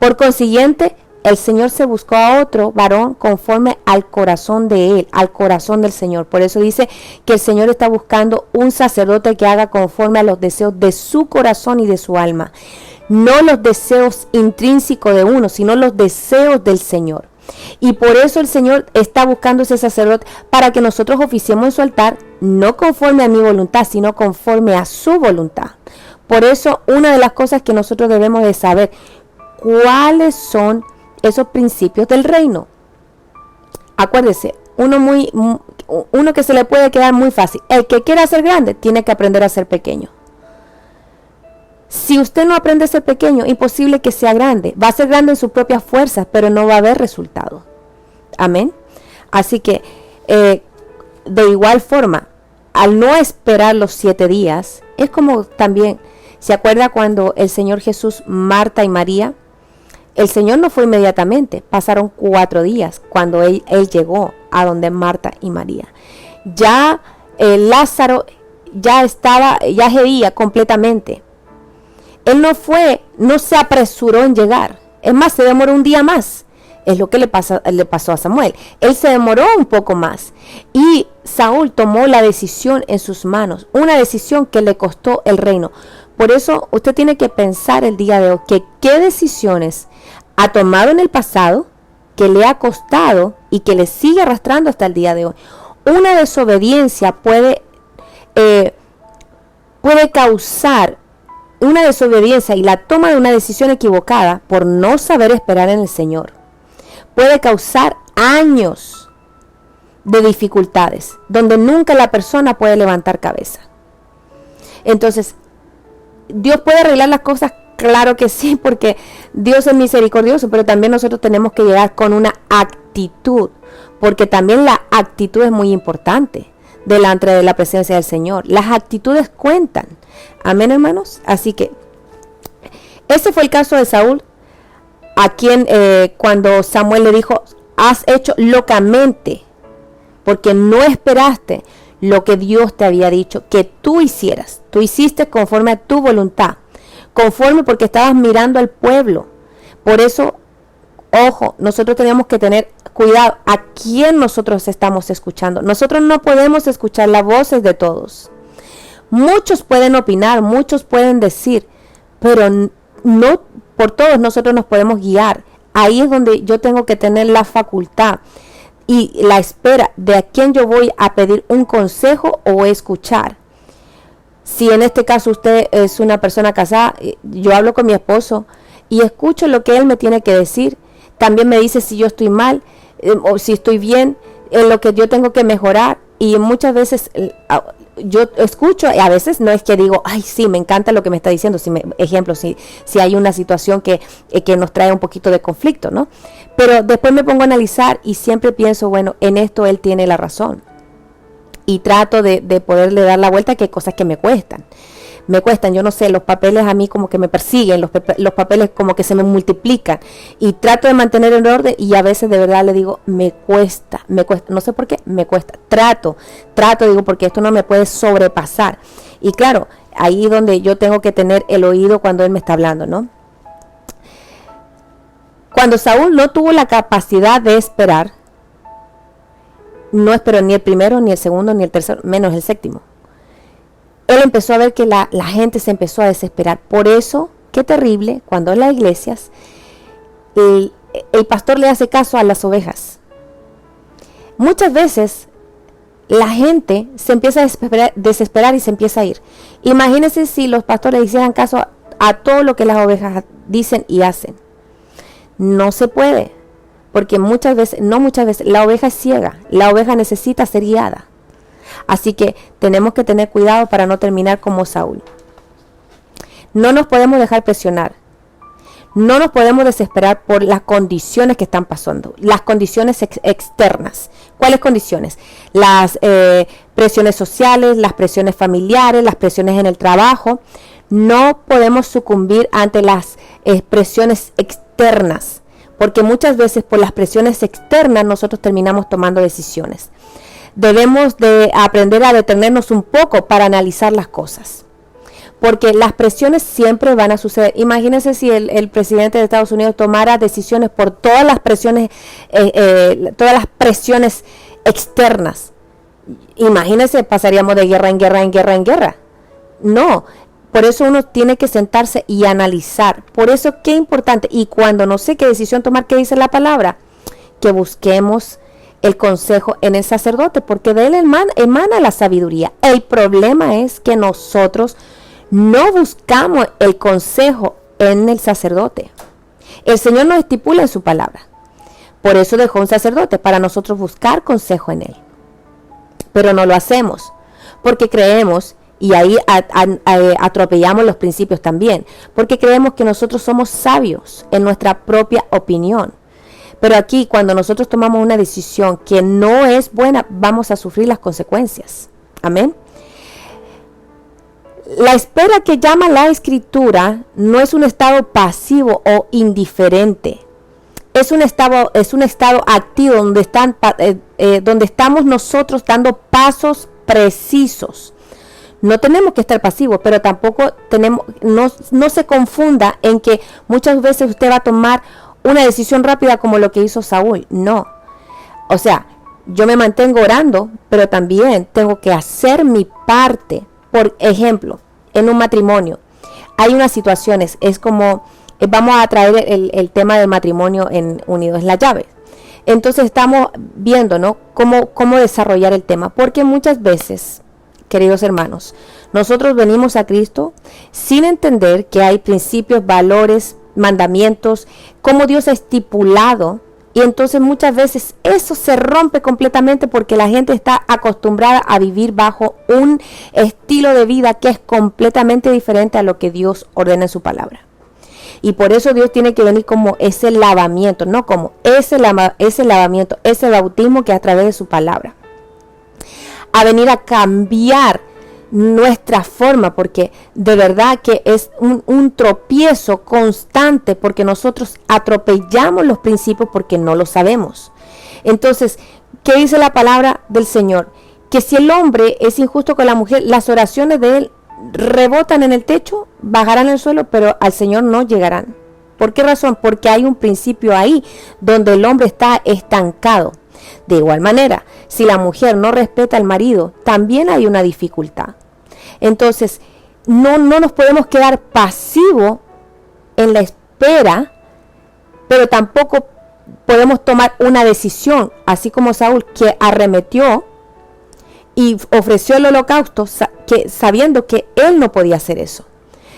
Por consiguiente, el Señor se buscó a otro varón conforme al corazón de él, al corazón del Señor. Por eso dice que el Señor está buscando un sacerdote que haga conforme a los deseos de su corazón y de su alma. No los deseos intrínsecos de uno, sino los deseos del Señor. Y por eso el Señor está buscando ese sacerdote para que nosotros oficiemos en su altar, no conforme a mi voluntad, sino conforme a su voluntad. Por eso una de las cosas que nosotros debemos de saber, cuáles son esos principios del reino. Acuérdese, uno que se le puede quedar muy fácil. El que quiera ser grande tiene que aprender a ser pequeño. Si usted no aprende a ser pequeño, imposible que sea grande. Va a ser grande en sus propias fuerzas, pero no va a haber resultado. Amén. Así que, de igual forma, al no esperar los 7 días, es como también, ¿se acuerda cuando el Señor Jesús, Marta y María? El Señor no fue inmediatamente, pasaron 4 días cuando él llegó a donde Marta y María. Ya Lázaro ya geía completamente. Él no se apresuró en llegar. Es más, se demoró un día más. Es lo que le pasó a Samuel. Él se demoró un poco más. Y Saúl tomó la decisión en sus manos. Una decisión que le costó el reino. Por eso usted tiene que pensar el día de hoy que qué decisiones ha tomado en el pasado que le ha costado y que le sigue arrastrando hasta el día de hoy. Una desobediencia puede causar una desobediencia y la toma de una decisión equivocada por no saber esperar en el Señor. Puede causar años de dificultades donde nunca la persona puede levantar cabeza. Entonces, ¿Dios puede arreglar las cosas? Claro que sí, porque Dios es misericordioso, pero también nosotros tenemos que llegar con una actitud, porque también la actitud es muy importante delante de la presencia del Señor. Las actitudes cuentan. Amén, hermanos. Así que ese fue el caso de Saúl, a quien cuando Samuel le dijo, has hecho locamente, porque no esperaste lo que Dios te había dicho que tú hicieras. Tú hiciste conforme a tu voluntad, conforme porque estabas mirando al pueblo. Por eso, ojo, nosotros tenemos que tener cuidado a quién nosotros estamos escuchando. Nosotros no podemos escuchar las voces de todos. Muchos pueden opinar, muchos pueden decir, pero no por todos nosotros nos podemos guiar. Ahí es donde yo tengo que tener la facultad y la espera de a quién yo voy a pedir un consejo o escuchar. Si en este caso usted es una persona casada, yo hablo con mi esposo y escucho lo que él me tiene que decir. También me dice si yo estoy mal o si estoy bien, en lo que yo tengo que mejorar. Y muchas veces yo escucho y a veces no es que digo, ay sí, me encanta lo que me está diciendo. Ejemplo, si hay una situación que nos trae un poquito de conflicto, ¿no? Pero después me pongo a analizar y siempre pienso, bueno, en esto él tiene la razón. Y trato de poderle dar la vuelta, que hay cosas que me cuestan. Yo no sé, los papeles a mí como que me persiguen, los papeles como que se me multiplican. Y trato de mantener el orden y a veces de verdad le digo, me cuesta, no sé por qué, me cuesta. Trato, digo, porque esto no me puede sobrepasar. Y claro, ahí donde yo tengo que tener el oído cuando él me está hablando, ¿no? Cuando Saúl no tuvo la capacidad de esperar, no esperó ni el primero, ni el segundo, ni el tercero, menos el séptimo. Él empezó a ver que la gente se empezó a desesperar. Por eso, qué terrible, cuando en las iglesias el pastor le hace caso a las ovejas. Muchas veces la gente se empieza a desesperar y se empieza a ir. Imagínense si los pastores hicieran caso a todo lo que las ovejas dicen y hacen. No se puede, porque muchas veces, la oveja es ciega, la oveja necesita ser guiada. Así que tenemos que tener cuidado para no terminar como Saúl. No nos podemos dejar presionar. No nos podemos desesperar por las condiciones que están pasando, las condiciones externas. ¿Cuáles condiciones? Las presiones sociales, las presiones familiares, las presiones en el trabajo. No podemos sucumbir ante las presiones externas, porque muchas veces por las presiones externas nosotros terminamos tomando decisiones. Debemos de aprender a detenernos un poco para analizar las cosas, porque las presiones siempre van a suceder. Imagínense si el presidente de Estados Unidos tomara decisiones por todas las presiones externas. Imagínense, pasaríamos de guerra en guerra, en guerra, en guerra. No, por eso uno tiene que sentarse y analizar. Por eso qué importante, y cuando no sé qué decisión tomar, ¿qué dice la palabra? Que busquemos el consejo en el sacerdote, porque de él emana la sabiduría. El problema es que nosotros no buscamos el consejo en el sacerdote. El Señor nos estipula en su palabra. Por eso dejó un sacerdote, para nosotros buscar consejo en él. Pero no lo hacemos, porque creemos, y ahí atropellamos los principios también, porque creemos que nosotros somos sabios en nuestra propia opinión. Pero aquí, cuando nosotros tomamos una decisión que no es buena, vamos a sufrir las consecuencias. Amén. La espera que llama la Escritura no es un estado pasivo o indiferente. Es un estado activo donde estamos nosotros dando pasos precisos. No tenemos que estar pasivos, pero tampoco no se confunda en que muchas veces usted va a tomar una decisión rápida como lo que hizo Saúl. No. O sea, yo me mantengo orando, pero también tengo que hacer mi parte. Por ejemplo, en un matrimonio hay unas situaciones, es como, vamos a traer el tema del matrimonio en Unidos la Llave. Entonces estamos viendo, ¿no?, cómo desarrollar el tema, porque muchas veces, queridos hermanos, nosotros venimos a Cristo sin entender que hay principios, valores, mandamientos, como Dios ha estipulado, y entonces muchas veces eso se rompe completamente porque la gente está acostumbrada a vivir bajo un estilo de vida que es completamente diferente a lo que Dios ordena en su palabra. Y por eso Dios tiene que venir como ese lavamiento, no como ese lavamiento, ese bautismo que es a través de su palabra, a venir a cambiar nuestra forma, porque de verdad que es un tropiezo constante, porque nosotros atropellamos los principios porque no lo sabemos. Entonces, ¿qué dice la palabra del Señor? Que si el hombre es injusto con la mujer, las oraciones de él rebotan en el techo, bajarán al suelo, pero al Señor no llegarán. ¿Por qué razón? Porque hay un principio ahí donde el hombre está estancado. De igual manera, si la mujer no respeta al marido, también hay una dificultad. Entonces, no nos podemos quedar pasivos en la espera, pero tampoco podemos tomar una decisión, así como Saúl, que arremetió y ofreció el holocausto sabiendo que él no podía hacer eso.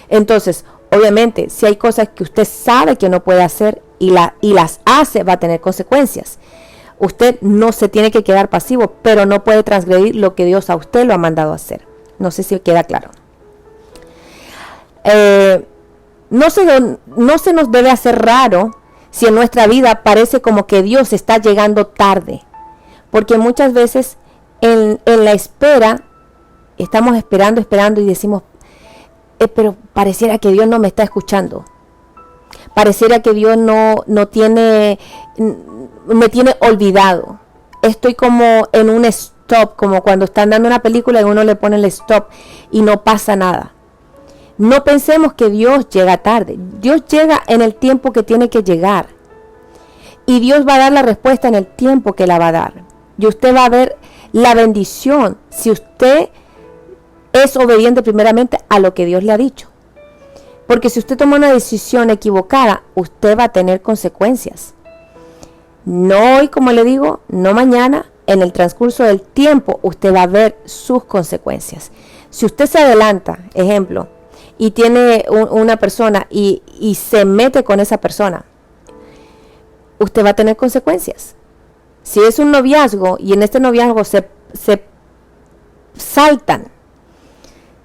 Entonces, obviamente, si hay cosas que usted sabe que no puede hacer y las hace, va a tener consecuencias. Usted no se tiene que quedar pasivo, pero no puede transgredir lo que Dios a usted lo ha mandado a hacer. No sé si queda claro. No se nos debe hacer raro si en nuestra vida parece como que Dios está llegando tarde. Porque muchas veces en la espera, estamos esperando y decimos, pero pareciera que Dios no me está escuchando. Pareciera que Dios me tiene olvidado. Estoy como en un stop, como cuando están dando una película y uno le pone el stop y no pasa nada. No pensemos que Dios llega tarde. Dios llega en el tiempo que tiene que llegar. Y Dios va a dar la respuesta en el tiempo que la va a dar. Y usted va a ver la bendición si usted es obediente primeramente a lo que Dios le ha dicho. Porque si usted toma una decisión equivocada, usted va a tener consecuencias. No hoy, como le digo, no mañana, en el transcurso del tiempo usted va a ver sus consecuencias. Si usted se adelanta, ejemplo, y tiene una persona y se mete con esa persona, usted va a tener consecuencias. Si es un noviazgo y en este noviazgo se saltan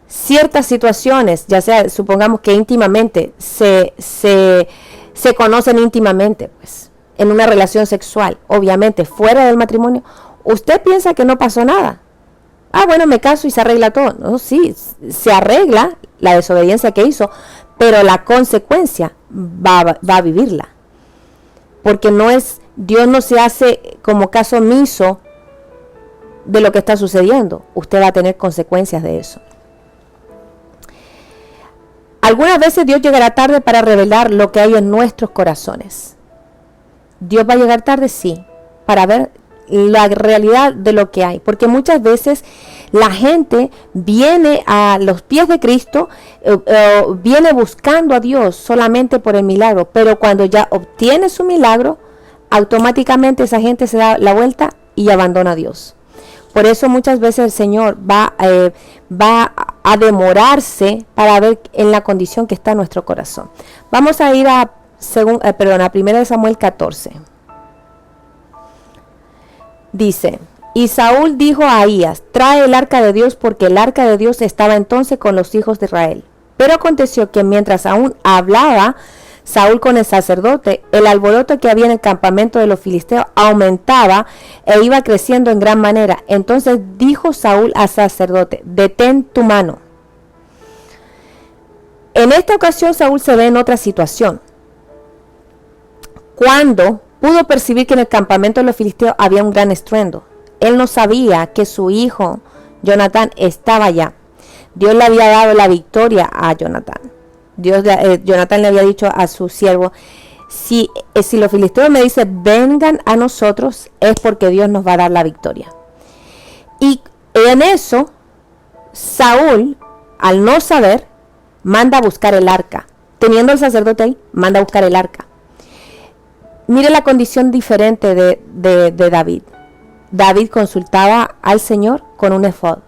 ciertas situaciones, ya sea, supongamos que íntimamente se conocen íntimamente, pues, en una relación sexual, obviamente fuera del matrimonio, usted piensa que no pasó nada. Ah, bueno, me caso y se arregla todo. No, sí, se arregla la desobediencia que hizo, pero la consecuencia va a vivirla. Porque Dios no se hace como caso omiso de lo que está sucediendo. Usted va a tener consecuencias de eso. Algunas veces Dios llegará tarde para revelar lo que hay en nuestros corazones. Dios va a llegar tarde, sí, para ver la realidad de lo que hay, porque muchas veces la gente viene a los pies de Cristo, viene buscando a Dios solamente por el milagro, pero cuando ya obtiene su milagro, automáticamente esa gente se da la vuelta y abandona a Dios. Por eso muchas veces el Señor va a demorarse para ver en la condición que está nuestro corazón. Vamos a ir a 1 Samuel 14. Dice, y Saúl dijo a Ahías, trae el arca de Dios, porque el arca de Dios estaba entonces con los hijos de Israel. Pero aconteció que mientras aún hablaba Saúl con el sacerdote, el alboroto que había en el campamento de los filisteos aumentaba e iba creciendo en gran manera. Entonces dijo Saúl al sacerdote, detén tu mano. En esta ocasión Saúl se ve en otra situación. Cuando pudo percibir que en el campamento de los filisteos había un gran estruendo. Él no sabía que su hijo Jonatán estaba allá. Dios le había dado la victoria a Jonatán. Jonatán le había dicho a su siervo, si los filisteos me dicen vengan a nosotros, es porque Dios nos va a dar la victoria. Y en eso Saúl, al no saber, manda a buscar el arca. Teniendo el sacerdote ahí, manda a buscar el arca. Mire la condición diferente de David. David consultaba al Señor con un efod.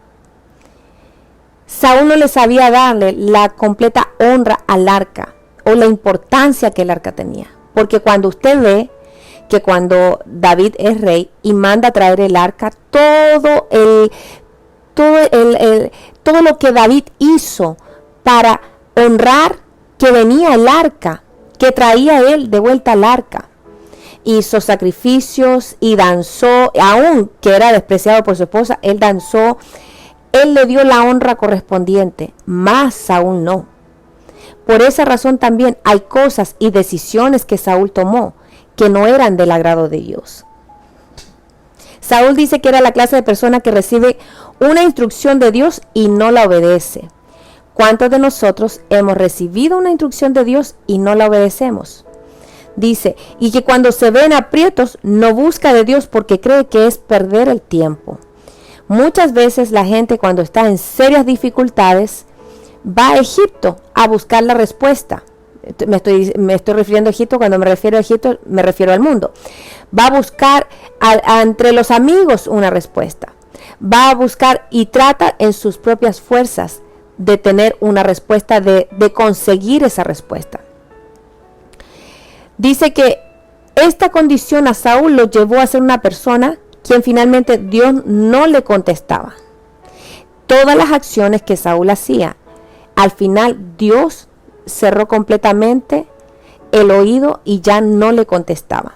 Saúl no le sabía darle la completa honra al arca o la importancia que el arca tenía. Porque cuando usted ve que cuando David es rey y manda a traer el arca, todo lo que David hizo para honrar que venía el arca, que traía él de vuelta al arca. Hizo sacrificios y danzó, aun que era despreciado por su esposa, él danzó, él le dio la honra correspondiente, más Saúl no. Por esa razón también hay cosas y decisiones que Saúl tomó que no eran del agrado de Dios. Saúl dice que era la clase de persona que recibe una instrucción de Dios y no la obedece. ¿Cuántos de nosotros hemos recibido una instrucción de Dios y no la obedecemos? Dice, y que cuando se ven aprietos no busca de Dios porque cree que es perder el tiempo. Muchas veces la gente cuando está en serias dificultades va a Egipto a buscar la respuesta. Me estoy refiriendo a Egipto, cuando me refiero a Egipto me refiero al mundo. Va a buscar entre los amigos una respuesta. Va a buscar y trata en sus propias fuerzas de tener una respuesta, de conseguir esa respuesta. Dice que esta condición a Saúl lo llevó a ser una persona quien finalmente Dios no le contestaba. Todas las acciones que Saúl hacía, al final Dios cerró completamente el oído y ya no le contestaba.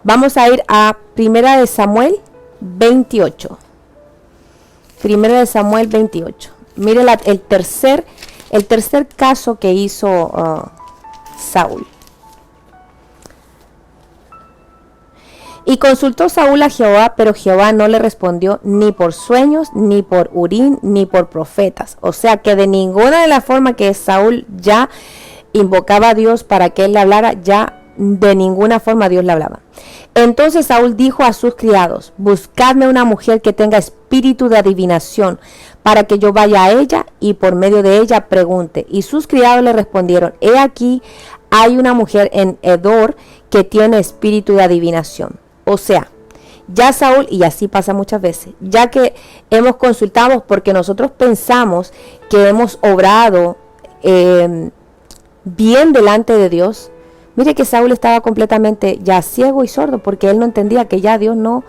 Vamos a ir a 1 Samuel 28. 1 Samuel 28. Mire el tercer caso que hizo Saúl. Y consultó Saúl a Jehová, pero Jehová no le respondió ni por sueños, ni por Urim, ni por profetas. O sea que de ninguna de las formas que Saúl ya invocaba a Dios para que él le hablara, ya de ninguna forma Dios le hablaba. Entonces Saúl dijo a sus criados: buscadme una mujer que tenga espíritu de adivinación, para que yo vaya a ella y por medio de ella pregunte. Y sus criados le respondieron: he aquí, hay una mujer en Endor que tiene espíritu de adivinación. O sea, ya Saúl, y así pasa muchas veces, ya que hemos consultado porque nosotros pensamos que hemos obrado bien delante de Dios. Mire que Saúl estaba completamente ya ciego y sordo, porque él no entendía que ya Dios no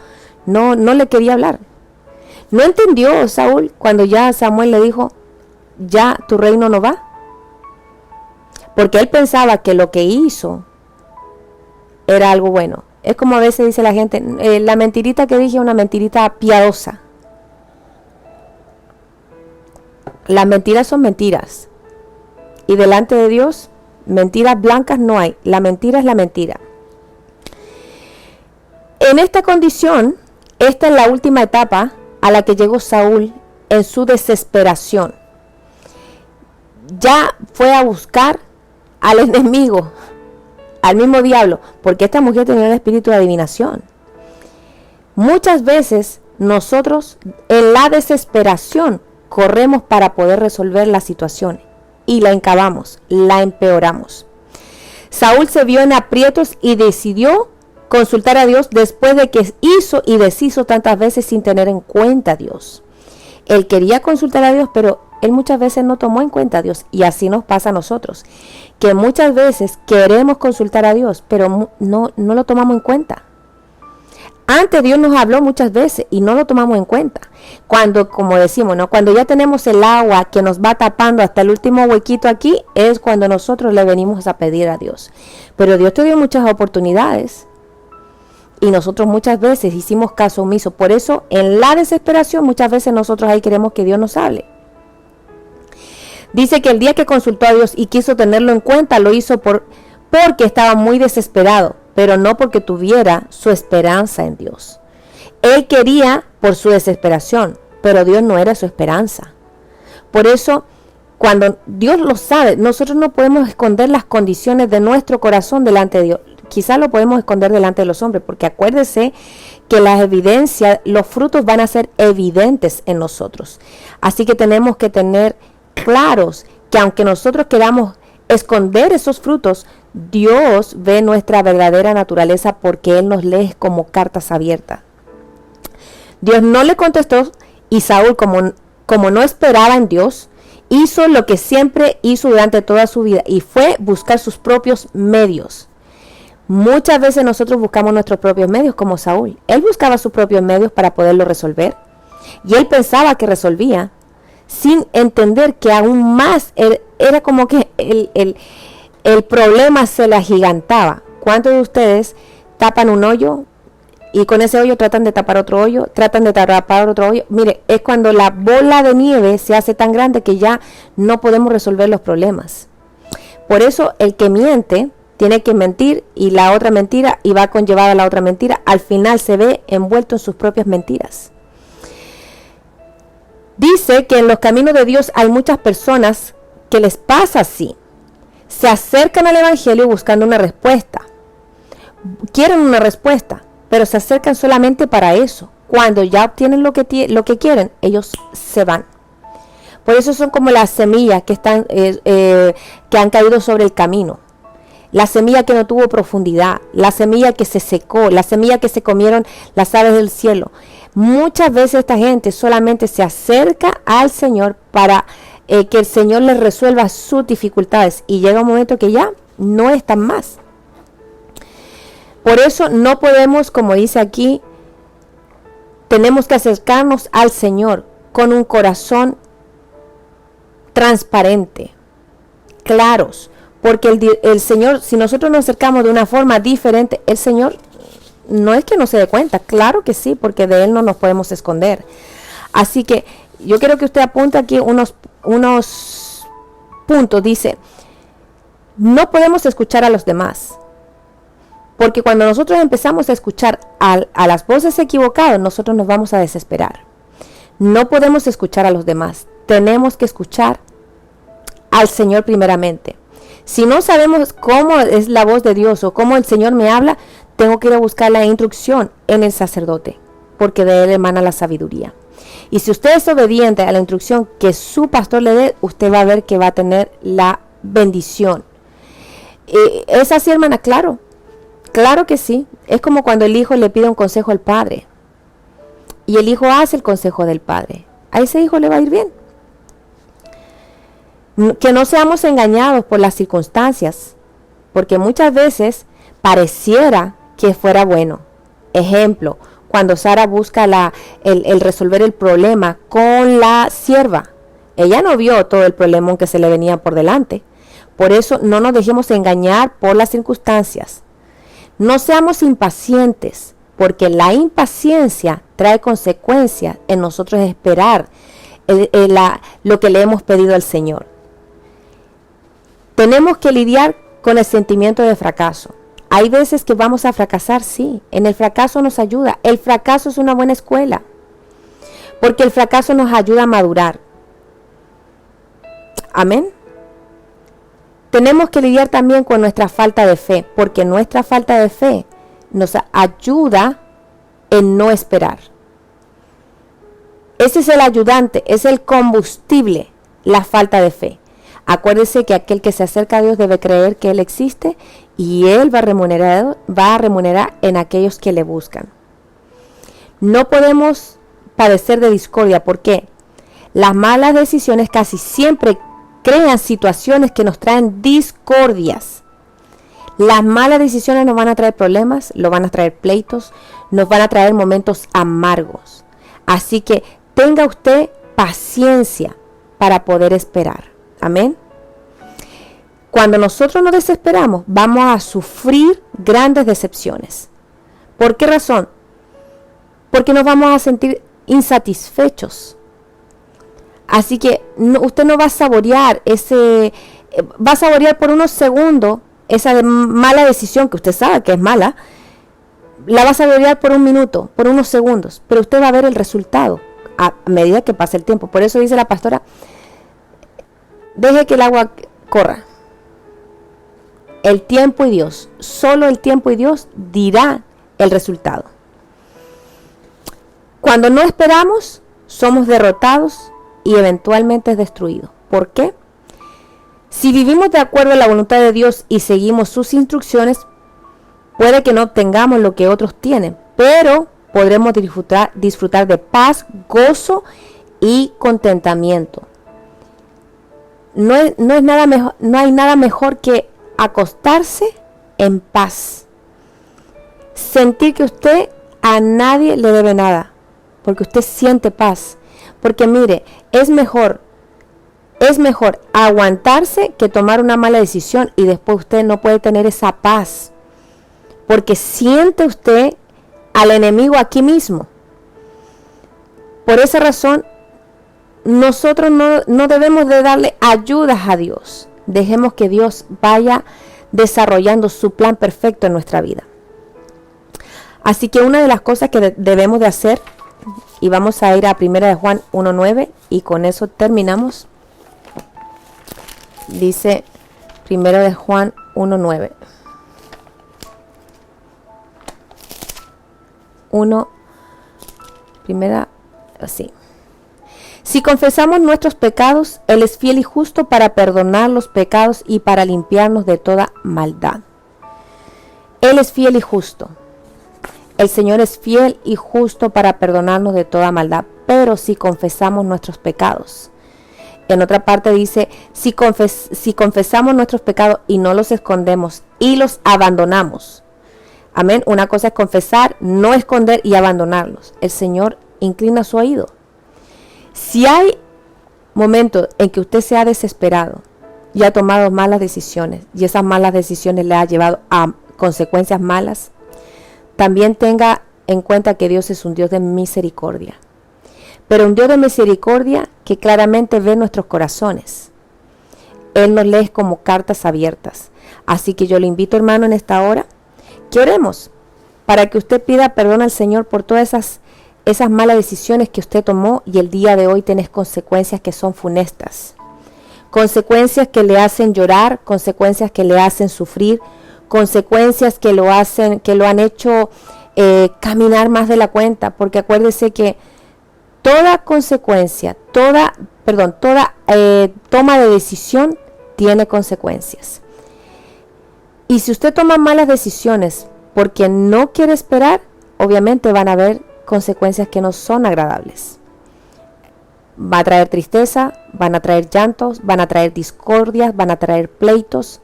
le quería hablar. No entendió Saúl cuando ya Samuel le dijo: ya tu reino no va. Porque él pensaba que lo que hizo era algo bueno. Es como a veces dice la gente, la mentirita que dije es una mentirita piadosa. Las mentiras son mentiras. Y delante de Dios, mentiras blancas no hay. La mentira es la mentira. En esta condición, esta es la última etapa a la que llegó Saúl en su desesperación. Ya fue a buscar al enemigo, al mismo diablo, porque esta mujer tenía un espíritu de adivinación. Muchas veces nosotros en la desesperación corremos para poder resolver la situación y la encabamos, la empeoramos. Saúl se vio en aprietos y decidió consultar a Dios después de que hizo y deshizo tantas veces sin tener en cuenta a Dios. Él quería consultar a Dios, pero él muchas veces no tomó en cuenta a Dios, y así nos pasa a nosotros, que muchas veces queremos consultar a Dios, pero no lo tomamos en cuenta. Antes Dios nos habló muchas veces y no lo tomamos en cuenta. Cuando, como decimos, ¿no?, cuando ya tenemos el agua que nos va tapando hasta el último huequito aquí, es cuando nosotros le venimos a pedir a Dios. Pero Dios te dio muchas oportunidades y nosotros muchas veces hicimos caso omiso. Por eso, en la desesperación, muchas veces nosotros ahí queremos que Dios nos hable. Dice que el día que consultó a Dios y quiso tenerlo en cuenta, lo hizo porque estaba muy desesperado, pero no porque tuviera su esperanza en Dios. Él quería por su desesperación, pero Dios no era su esperanza. Por eso, cuando Dios lo sabe, nosotros no podemos esconder las condiciones de nuestro corazón delante de Dios. Quizás lo podemos esconder delante de los hombres, porque acuérdese que las evidencias, los frutos van a ser evidentes en nosotros. Así que tenemos que tener claros que aunque nosotros queramos esconder esos frutos, Dios ve nuestra verdadera naturaleza, porque Él nos lee como cartas abiertas. Dios no le contestó, y Saúl, como no esperaba en Dios, hizo lo que siempre hizo durante toda su vida, y fue buscar sus propios medios. Muchas veces nosotros buscamos nuestros propios medios, como Saúl. Él buscaba sus propios medios para poderlo resolver, y él pensaba que resolvía, sin entender que aún más era como que el problema se le agigantaba. ¿Cuántos de ustedes tapan un hoyo y con ese hoyo tratan de tapar otro hoyo, tratan de tapar otro hoyo? Mire, es cuando la bola de nieve se hace tan grande que ya no podemos resolver los problemas. Por eso el que miente tiene que mentir, y la otra mentira, y va conllevada a la otra mentira, al final se ve envuelto en sus propias mentiras. Dice que en los caminos de Dios hay muchas personas que les pasa así. Se acercan al evangelio buscando una respuesta. Quieren una respuesta, pero se acercan solamente para eso. Cuando ya obtienen lo que quieren, ellos se van. Por eso son como las semillas que han caído sobre el camino. La semilla que no tuvo profundidad, la semilla que se secó, la semilla que se comieron las aves del cielo. Muchas veces esta gente solamente se acerca al Señor para que el Señor les resuelva sus dificultades, y llega un momento que ya no están más. Por eso no podemos, como dice aquí, tenemos que acercarnos al Señor con un corazón transparente, claros, porque el Señor, si nosotros nos acercamos de una forma diferente, el Señor no es que no se dé cuenta, claro que sí, porque de Él no nos podemos esconder. Así que yo quiero que usted apunte aquí unos puntos. Dice, no podemos escuchar a los demás, porque cuando nosotros empezamos a escuchar a las voces equivocadas, nosotros nos vamos a desesperar. No podemos escuchar a los demás, tenemos que escuchar al Señor primeramente. Si no sabemos cómo es la voz de Dios o cómo el Señor me habla, tengo que ir a buscar la instrucción en el sacerdote, porque de él emana la sabiduría. Y si usted es obediente a la instrucción que su pastor le dé, usted va a ver que va a tener la bendición. ¿Es así, hermana? Claro, claro que sí. Es como cuando el hijo le pide un consejo al padre y el hijo hace el consejo del padre. A ese hijo le va a ir bien. Que no seamos engañados por las circunstancias, porque muchas veces pareciera que fuera bueno. Ejemplo, cuando Sara busca el resolver el problema con la sierva. Ella no vio todo el problema que se le venía por delante. Por eso no nos dejemos engañar por las circunstancias. No seamos impacientes, porque la impaciencia trae consecuencias en nosotros esperar lo que le hemos pedido al Señor. Tenemos que lidiar con el sentimiento de fracaso. Hay veces que vamos a fracasar, sí. En el fracaso nos ayuda. El fracaso es una buena escuela, porque el fracaso nos ayuda a madurar. Amén. Tenemos que lidiar también con nuestra falta de fe, porque nuestra falta de fe nos ayuda en no esperar. Ese es el ayudante, es el combustible, la falta de fe. Acuérdese que aquel que se acerca a Dios debe creer que Él existe y Él va a remunerar en aquellos que le buscan. No podemos padecer de discordia, porque las malas decisiones casi siempre crean situaciones que nos traen discordias. Las malas decisiones nos van a traer problemas, nos van a traer pleitos, nos van a traer momentos amargos. Así que tenga usted paciencia para poder esperar. Amén. Cuando nosotros nos desesperamos, vamos a sufrir grandes decepciones. ¿Por qué razón? Porque nos vamos a sentir insatisfechos. Así que usted no va a saborear va a saborear por unos segundos esa mala decisión que usted sabe que es mala. La va a saborear por un minuto, por unos segundos, pero usted va a ver el resultado a medida que pase el tiempo. Por eso dice la pastora, deje que el agua corra. El tiempo y Dios, solo el tiempo y Dios dirá el resultado. Cuando no esperamos, somos derrotados y eventualmente es destruido. ¿Por qué? Si vivimos de acuerdo a la voluntad de Dios y seguimos sus instrucciones, puede que no obtengamos lo que otros tienen, pero podremos disfrutar de paz, gozo y contentamiento. No hay nada mejor que acostarse en paz. Sentir que usted a nadie le debe nada, porque usted siente paz. Porque mire, es mejor aguantarse que tomar una mala decisión y después usted no puede tener esa paz. Porque siente usted al enemigo aquí mismo. Por esa razón, nosotros no debemos de darle ayudas a Dios. Dejemos que Dios vaya desarrollando su plan perfecto en nuestra vida. Así que una de las cosas que debemos de hacer, y vamos a ir a 1 de Juan 1:9 y con eso terminamos. Dice 1 de Juan 1:9. 1, primera, así. Si confesamos nuestros pecados, Él es fiel y justo para perdonar los pecados y para limpiarnos de toda maldad. Él es fiel y justo. El Señor es fiel y justo para perdonarnos de toda maldad, pero si confesamos nuestros pecados. En otra parte dice, si confesamos nuestros pecados y no los escondemos y los abandonamos. Amén. Una cosa es confesar, no esconder y abandonarlos. El Señor inclina su oído. Si hay momentos en que usted se ha desesperado y ha tomado malas decisiones y esas malas decisiones le ha llevado a consecuencias malas, también tenga en cuenta que Dios es un Dios de misericordia. Pero un Dios de misericordia que claramente ve nuestros corazones. Él nos lee como cartas abiertas. Así que yo le invito, hermano, en esta hora, que oremos para que usted pida perdón al Señor por todas esas malas decisiones que usted tomó y el día de hoy tenés consecuencias que son funestas. consecuencias que le hacen llorar, consecuencias que le hacen sufrir, consecuencias que lo han hecho caminar más de la cuenta, porque acuérdese que toda consecuencia, toda toma de decisión tiene consecuencias. Y si usted toma malas decisiones porque no quiere esperar, obviamente van a haber consecuencias que no son agradables. Va a traer tristeza, van a traer llantos, van a traer discordias, van a traer pleitos,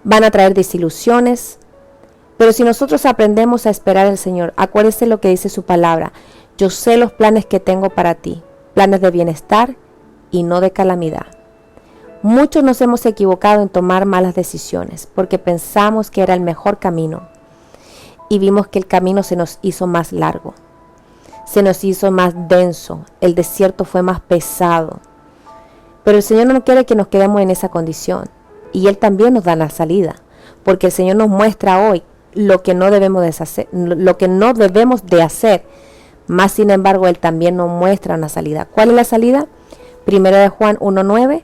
van a traer desilusiones. Pero si nosotros aprendemos a esperar al Señor, acuérdese lo que dice su palabra: yo sé los planes que tengo para ti, planes de bienestar y no de calamidad. Muchos nos hemos equivocado en tomar malas decisiones porque pensamos que era el mejor camino y vimos que el camino se nos hizo más largo, se nos hizo más denso, el desierto fue más pesado. Pero el Señor no quiere que nos quedemos en esa condición y Él también nos da la salida, porque el Señor nos muestra hoy lo que no debemos de hacer, más sin embargo Él también nos muestra una salida. ¿Cuál es la salida? 1 Juan 1:9.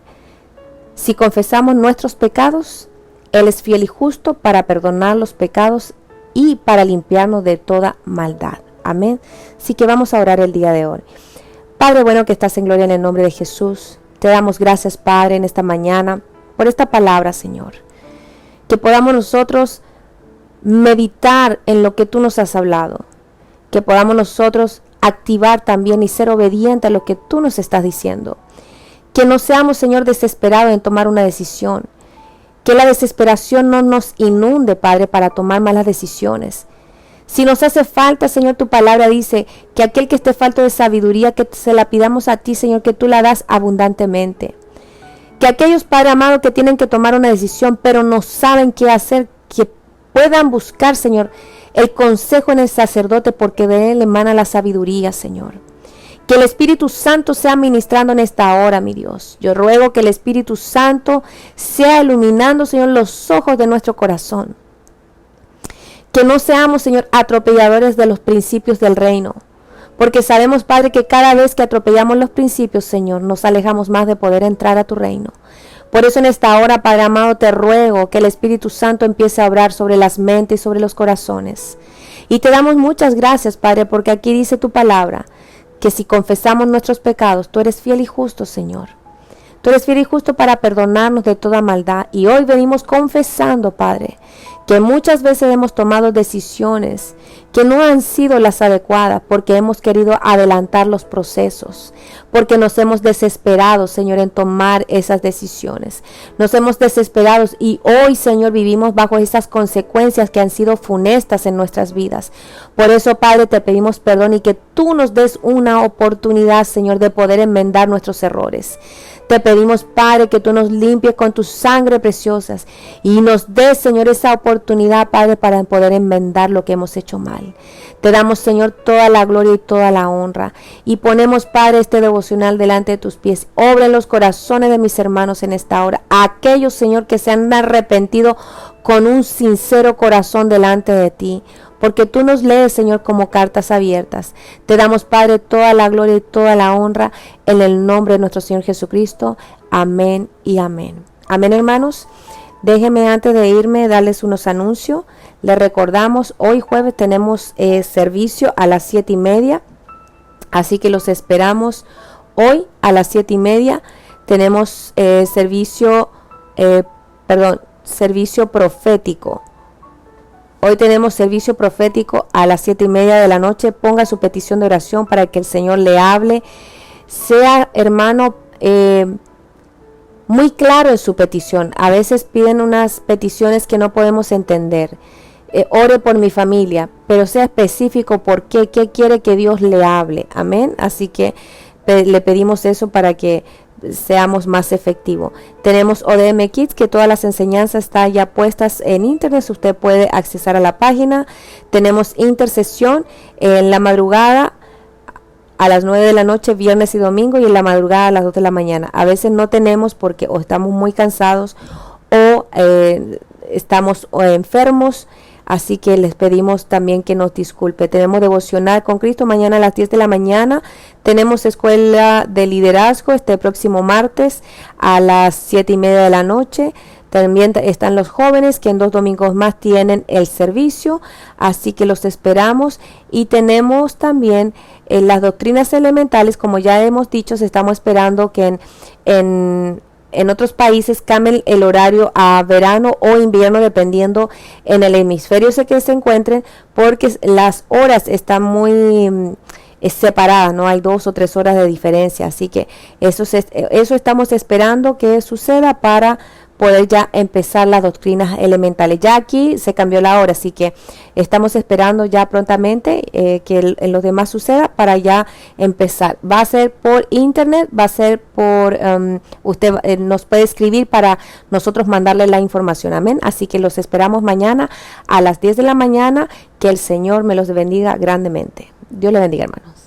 Si confesamos nuestros pecados, Él es fiel y justo para perdonar los pecados y para limpiarnos de toda maldad. Amén. Así que vamos a orar el día de hoy. Padre bueno que estás en gloria, en el nombre de Jesús, te damos gracias, Padre, en esta mañana por esta palabra, Señor. Que podamos nosotros meditar en lo que tú nos has hablado. Que podamos nosotros activar también y ser obedientes a lo que tú nos estás diciendo. Que no seamos, Señor, desesperados en tomar una decisión. Que la desesperación no nos inunde, Padre, para tomar malas decisiones. Si nos hace falta, Señor, tu palabra dice que aquel que esté falto de sabiduría, que se la pidamos a ti, Señor, que tú la das abundantemente. Que aquellos, Padre amado, que tienen que tomar una decisión, pero no saben qué hacer, que puedan buscar, Señor, el consejo en el sacerdote, porque de él emana la sabiduría, Señor. Que el Espíritu Santo sea ministrando en esta hora, mi Dios. Yo ruego que el Espíritu Santo sea iluminando, Señor, los ojos de nuestro corazón. Que no seamos, Señor, atropelladores de los principios del reino. Porque sabemos, Padre, que cada vez que atropellamos los principios, Señor, nos alejamos más de poder entrar a tu reino. Por eso en esta hora, Padre amado, te ruego que el Espíritu Santo empiece a obrar sobre las mentes y sobre los corazones. Y te damos muchas gracias, Padre, porque aquí dice tu palabra, que si confesamos nuestros pecados, tú eres fiel y justo, Señor. Tú eres fiel y justo para perdonarnos de toda maldad. Y hoy venimos confesando, Padre, que muchas veces hemos tomado decisiones que no han sido las adecuadas porque hemos querido adelantar los procesos, porque nos hemos desesperado, Señor, en tomar esas decisiones. Nos hemos desesperado y hoy, Señor, vivimos bajo esas consecuencias que han sido funestas en nuestras vidas. Por eso, Padre, te pedimos perdón y que tú nos des una oportunidad, Señor, de poder enmendar nuestros errores. Te pedimos, Padre, que tú nos limpies con tu sangre preciosa y nos des, Señor, esa oportunidad, Padre, para poder enmendar lo que hemos hecho mal. Te damos, Señor, toda la gloria y toda la honra. Y ponemos, Padre, este devocional delante de tus pies. Obra en los corazones de mis hermanos en esta hora. Aquellos, Señor, que se han arrepentido con un sincero corazón delante de ti. Porque tú nos lees, Señor, como cartas abiertas. Te damos, Padre, toda la gloria y toda la honra en el nombre de nuestro Señor Jesucristo. Amén y amén. Amén, hermanos. Déjenme antes de irme darles unos anuncios. Les recordamos, hoy jueves tenemos servicio a las 7:30. Así que los esperamos hoy a las 7:30. Tenemos servicio profético. Hoy tenemos servicio profético a las 7:30 de la noche. Ponga su petición de oración para que el Señor le hable. Sea, hermano, muy claro en su petición. A veces piden unas peticiones que no podemos entender. Ore por mi familia, pero sea específico por qué quiere que Dios le hable. Amén. Así que le pedimos eso para que seamos más efectivos. Tenemos ODM Kids, que todas las enseñanzas están ya puestas en internet. Usted puede accesar a la página. Tenemos intercesión en la madrugada a las 9 de la noche, viernes y domingo, y en la madrugada a las 2 de la mañana. A veces no tenemos porque o estamos muy cansados o estamos enfermos. Así que les pedimos también que nos disculpe. Tenemos devocional con Cristo mañana a las 10 de la mañana. Tenemos escuela de liderazgo este próximo martes a las 7:30 de la noche. También están los jóvenes que en 2 domingos más tienen el servicio, así que los esperamos. Y tenemos también las doctrinas elementales, como ya hemos dicho, estamos esperando que en otros países cambien el horario a verano o invierno, dependiendo en el hemisferio que se encuentren, porque las horas están muy separadas, no hay 2 o 3 horas de diferencia, así que eso estamos esperando que suceda para poder ya empezar las doctrinas elementales. Ya aquí se cambió la hora, así que estamos esperando ya prontamente que en los demás suceda para ya empezar. Va a ser por internet, va a ser por usted nos puede escribir para nosotros mandarle la información. Amén. Así que los esperamos mañana a las 10 de la mañana. Que el Señor me los bendiga grandemente. Dios le bendiga, hermanos.